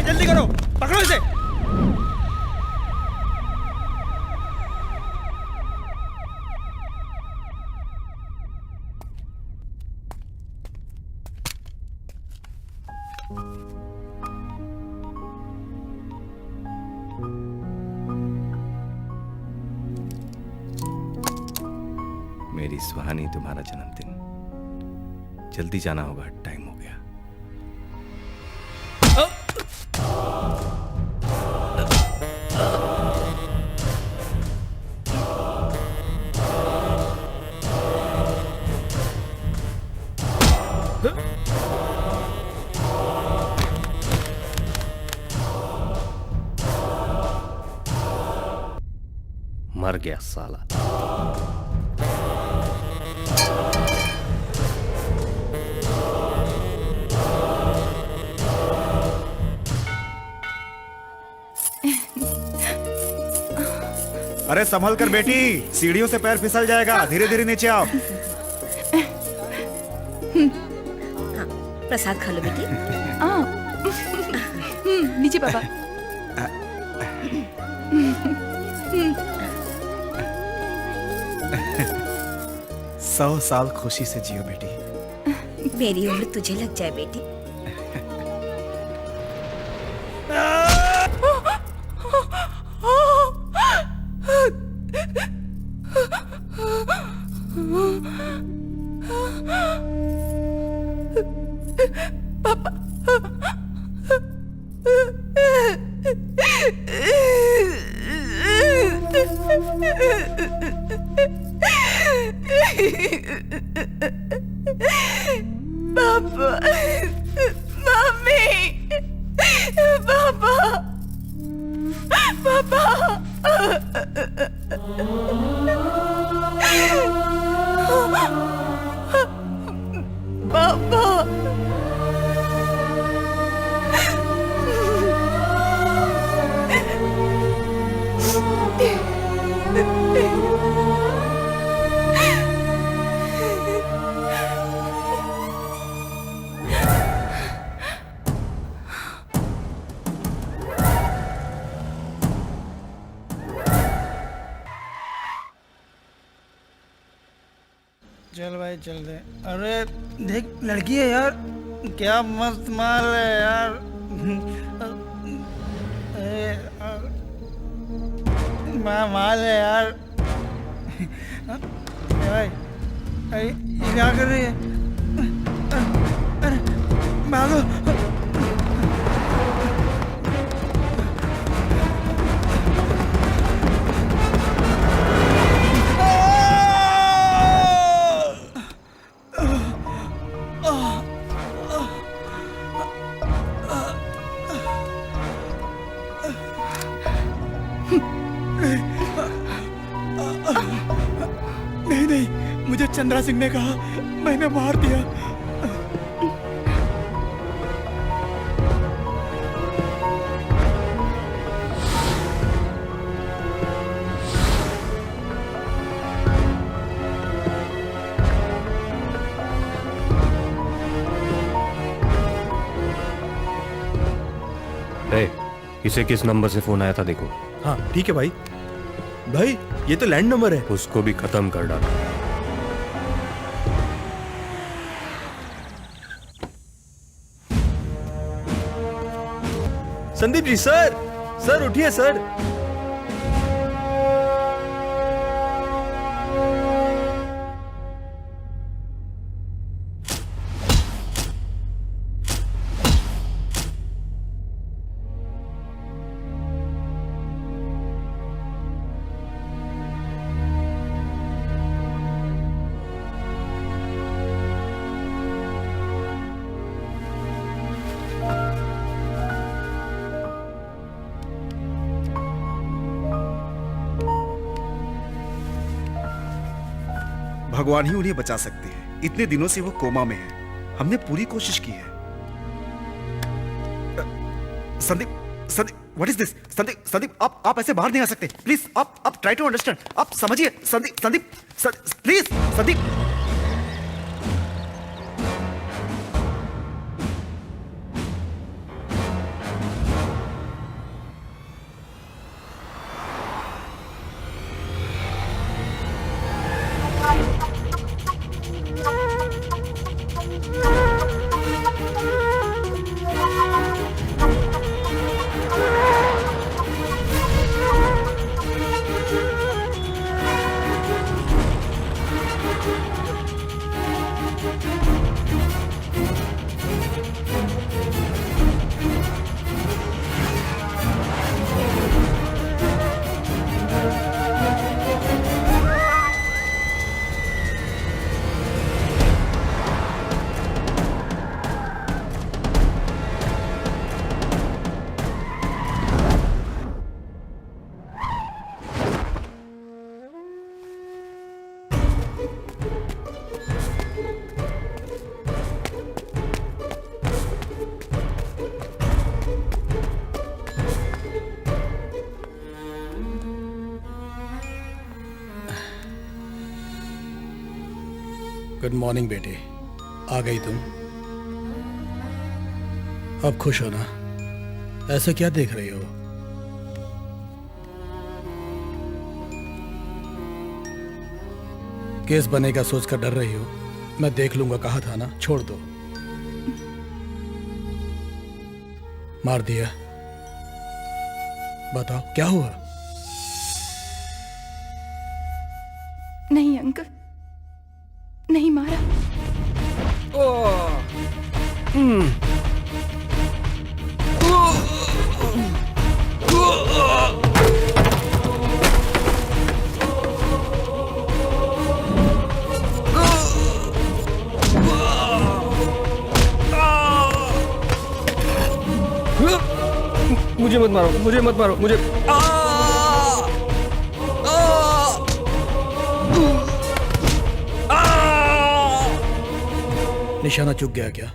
जल्दी करो, पकड़ो इसे। मेरी सुहानी, तुम्हारा जन्मदिन। जल्दी जाना होगा, टाइम हो गया। मर गया साला। अरे संभल कर बेटी, सीढ़ियों से पैर फिसल जाएगा। धीरे धीरे नीचे आओ। प्रसाद खा लो बेटी। लीजिए पापा। 100 साल खुशी से जियो बेटी। मेरी उम्र तुझे लग जाए बेटी। पापा, मम्मी, पापा, पापा, पापा, चल भाई चल दे। अरे देख लड़की है यार, क्या मस्त माल है यार। माल है यार। भाई अरे ये क्या कर रही है? अरे भागो। नहीं नहीं, मुझे चंद्रा सिंह ने कहा, मैंने मार दिया। इसे किस नंबर से फोन आया था देखो। हाँ ठीक है भाई। भाई ये तो लैंड नंबर है। उसको भी खत्म कर डालो। संदीप जी, सर सर उठिए सर। भगवान ही उन्हें बचा सकते हैं। इतने दिनों से वो कोमा में है। हमने पूरी कोशिश की है। Sandeep, Sandeep, what is this? Sandeep, Sandeep, आप ऐसे बाहर नहीं आ सकते। प्लीज, आप ट्राई टू अंडरस्टैंड। आप समझिए। Sandeep, Sandeep, please, Sandeep. Good morning बेटे, आ गई तुम। अब खुश हो ना? ऐसा क्या देख रही हो? केस बनेगा सोचकर डर रही हो? मैं देख लूंगा कहा था ना, छोड़ दो। मार दिया? बताओ क्या हुआ? नहीं अंकल, नहीं मारा। मुझे मत मारो, मुझे मत मारो, मुझे निशाना चूक गया क्या?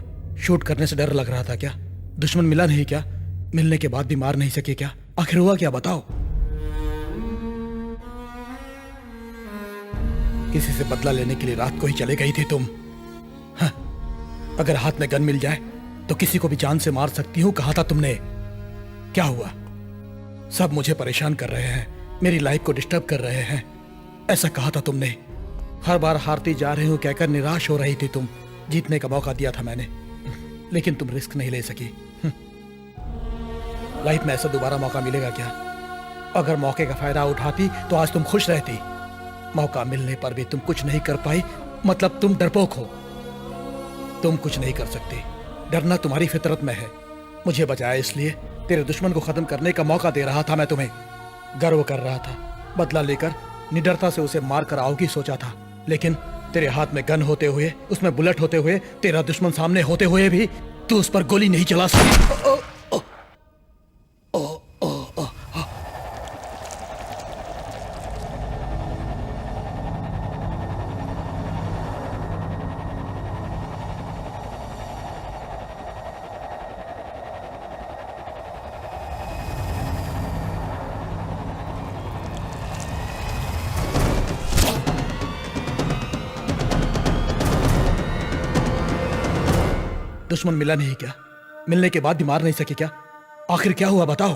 शूट करने से डर लग रहा था क्या? दुश्मन मिला नहीं क्या? मिलने के बाद भी मार नहीं सके क्या? आखिर हुआ क्या बताओ? किसी से बदला लेने के लिए रात को ही चले गई थी तुम? हाँ, अगर हाथ में गन मिल जाए तो किसी को भी जान से मार सकती हूं, कहा था तुमने। क्या हुआ? सब मुझे परेशान कर रहे हैं, मेरी लाइफ को डिस्टर्ब कर रहे हैं, ऐसा कहा था तुमने। हर बार हारती जा रही हूँ कहकर निराश हो रही थी तुम। जीतने का मौका दिया था मैंने, लेकिन तुम रिस्क नहीं ले सकी। लाइफ में ऐसा दोबारा मौका मिलेगा क्या? अगर मौके का फायदा उठाती तो आज तुम खुश रहती। मौका मिलने पर भी तुम कुछ नहीं कर पाई, मतलब तुम डरपोक हो। तुम कुछ नहीं कर सकती। डरना तुम्हारी फितरत में है। मुझे बचाया इसलिए तेरे दुश्मन को खत्म करने का मौका दे रहा था मैं तुम्हें। गर्व कर रहा था, बदला लेकर निडरता से उसे मार कर आओगी सोचा था, लेकिन तेरे हाथ में गन होते हुए, उसमें बुलेट होते हुए, तेरा दुश्मन सामने होते हुए भी तू उस पर गोली नहीं चला सकी। दुश्मन मिला नहीं क्या? मिलने के बाद भी मार नहीं सके क्या? आखिर क्या हुआ बताओ।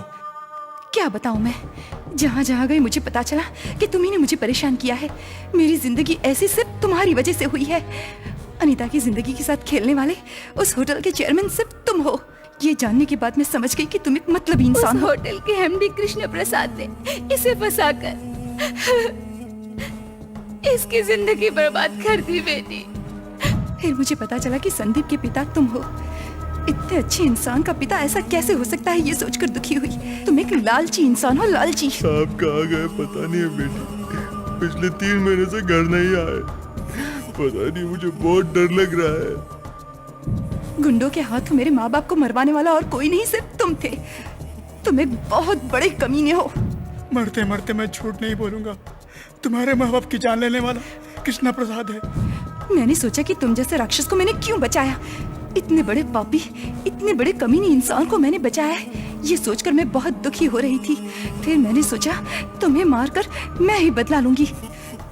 क्या बताऊं मैं? जहां जहां गई मुझे पता चला कि तुम्ही ने मुझे परेशान किया है। मेरी जिंदगी ऐसी सिर्फ तुम्हारी वजह से हुई है। अनीता की जिंदगी के साथ खेलने वाले उस होटल के चेयरमैन सिर्फ तुम हो। ये जानने के बाद मैं समझ गई कि तुम एक मतलबी इंसान हो। होटल के एमडी कृष्ण प्रसाद ने इसे फंसाकर इसकी जिंदगी बर्बाद कर दी बेटी। फिर मुझे पता चला कि संदीप के पिता तुम हो। इतने अच्छे इंसान का पिता ऐसा कैसे हो सकता है, ये सोचकर दुखी हुई। तुम एक लालची इंसान हो, लालची। साहब कहाँ गए पता नहीं है बेटी। पिछले 3 महीने से घर नहीं आए। पता नहीं, मुझे बहुत डर लग रहा है। गुंडों के हाथ मेरे माँ बाप को मरवाने वाला और कोई नहीं, सिर्फ तुम थे। तुम एक बहुत बड़े कमीने हो। मरते मरते मैं झूठ नहीं बोलूंगा। तुम्हारे माँ बाप की जान लेने वाला कृष्णा प्रसाद है। मैंने सोचा कि तुम जैसे राक्षस को मैंने क्यों बचाया। इतने बड़े पापी, इतने बड़े कमीने इंसान को मैंने बचाया है, ये सोचकर मैं बहुत दुखी हो रही थी। फिर मैंने सोचा तुम्हें मारकर मैं ही बदला लूंगी।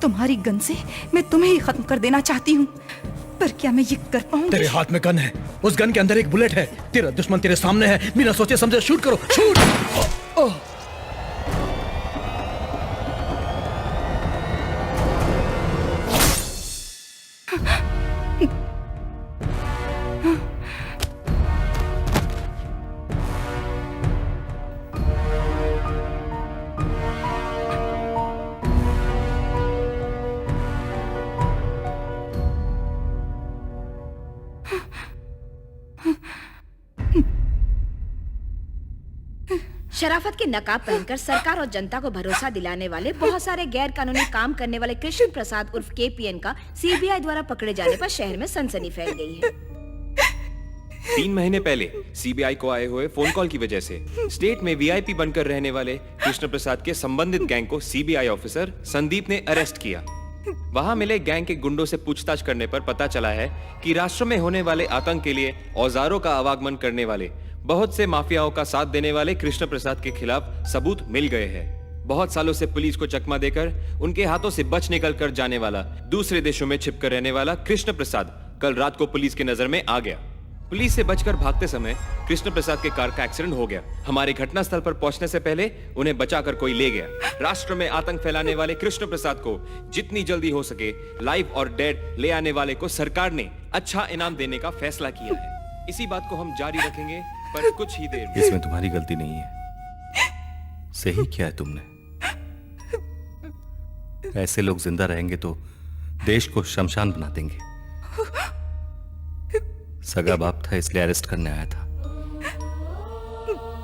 तुम्हारी गन से मैं तुम्हें ही खत्म कर देना चाहती हूँ, पर क्या मैं ये कर पाऊंगी? तेरे हाथ में गन है, उस गन के अंदर एक बुलेट है। तेरा दुश्मन तेरे सामने है, बिना सोचे समझे शूट करो, शूट। शराफत के नकाब पहनकर सरकार और जनता को भरोसा दिलाने वाले बहुत सारे गैर कानूनी काम करने वाले कृष्ण प्रसाद उर्फ केपीएन का सीबीआई द्वारा पकड़े जाने पर शहर में सनसनी फैल गई है। 3 महीने पहले सीबीआई को आए हुए फोन कॉल की वजह से स्टेट में वीआईपी बनकर रहने वाले कृष्ण प्रसाद के संबंधित गैंग को सीबीआई ऑफिसर संदीप ने अरेस्ट किया। वहां मिले गैंग के गुंडों से पूछताछ करने पर पता चला है कि राष्ट्र में होने वाले आतंक के लिए औजारों का आवागमन करने वाले बहुत से माफियाओं का साथ देने वाले कृष्ण प्रसाद के खिलाफ सबूत मिल गए हैं। बहुत सालों से पुलिस को चकमा देकर उनके हाथों से बच निकल कर जाने वाला, दूसरे देशों में छिपकर रहने वाला कृष्ण प्रसाद कल रात को पुलिस की नजर में आ गया। पुलिस से बचकर भागते समय कृष्ण प्रसाद के कार का एक्सीडेंट हो गया। हमारे घटनास्थल पर पहुंचने से पहले उन्हें बचाकर कोई ले गया। राष्ट्र में आतंक फैलाने वाले कृष्ण प्रसाद को जितनी जल्दी हो सके लाइव और डेड ले आने वाले को सरकार ने अच्छा इनाम देने का फैसला किया है। इसी बात को हम जारी रखेंगे, पर कुछ ही देर में। इसमें तुम्हारी गलती नहीं है। सही किया है तुमने। ऐसे लोग जिंदा रहेंगे तो देश को शमशान बना देंगे। सगा बाप था इसलिए अरेस्ट करने आया था।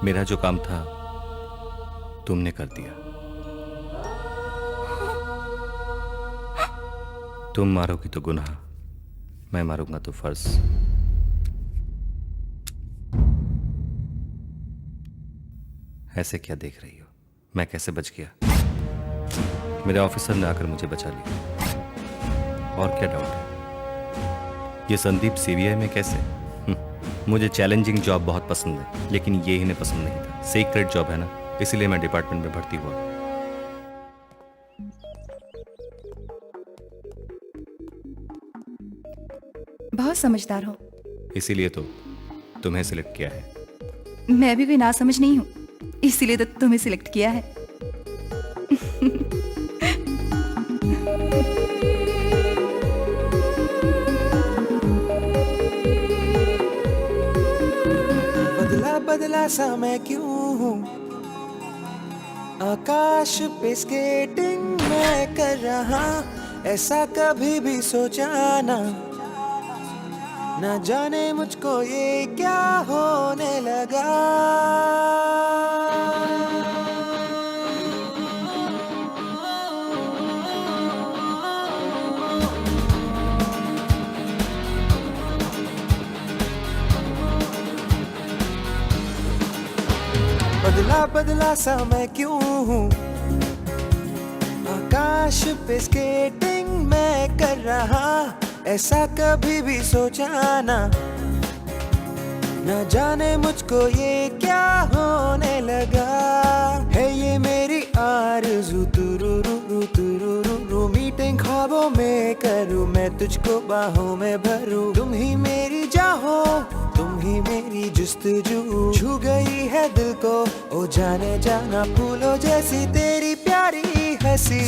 मेरा जो काम था तुमने कर दिया। तुम मारोगी तो गुनाह, मैं मारूंगा तो फर्ज। ऐसे क्या देख रही हो? मैं कैसे बच गया? मेरे ऑफिसर ने आकर मुझे बचा लिया। और क्या डाउट है? ये संदीप सीबीआई में कैसे? मुझे चैलेंजिंग जॉब बहुत पसंद है, लेकिन ये इन्हें पसंद नहीं था। सीक्रेट जॉब है ना, इसीलिए मैं डिपार्टमेंट में भर्ती हुआ। बहुत समझदार हो। इसीलिए तो तुम्हें सिलेक्ट किया है। मैं भी कोई ना समझ नहीं हूँ, इसीलिए तो तुम्हें सिलेक्ट किया है। बदला सा मैं क्यों हूँ, आकाश पे स्केटिंग मैं कर रहा, ऐसा कभी भी सोचा ना, न जाने मुझको ये क्या होने लगा। बदला बदला सा मैं क्यों हूँ, आकाश पे स्केटिंग मैं कर रहा, ऐसा कभी भी सोचा ना, न जाने मुझको ये क्या होने लगा। है ये मेरी आरज़ू तुरुरुरु मीटिंग ख्वाबों में करूँ, मैं तुझको बाहों में भरूँ, तुम ही मेरी चाहो, तुम ही मेरी जुस्तजू, छू गई है दिल को ओ जाने जाना, फूलों जैसी तेरी प्यारी हंसी,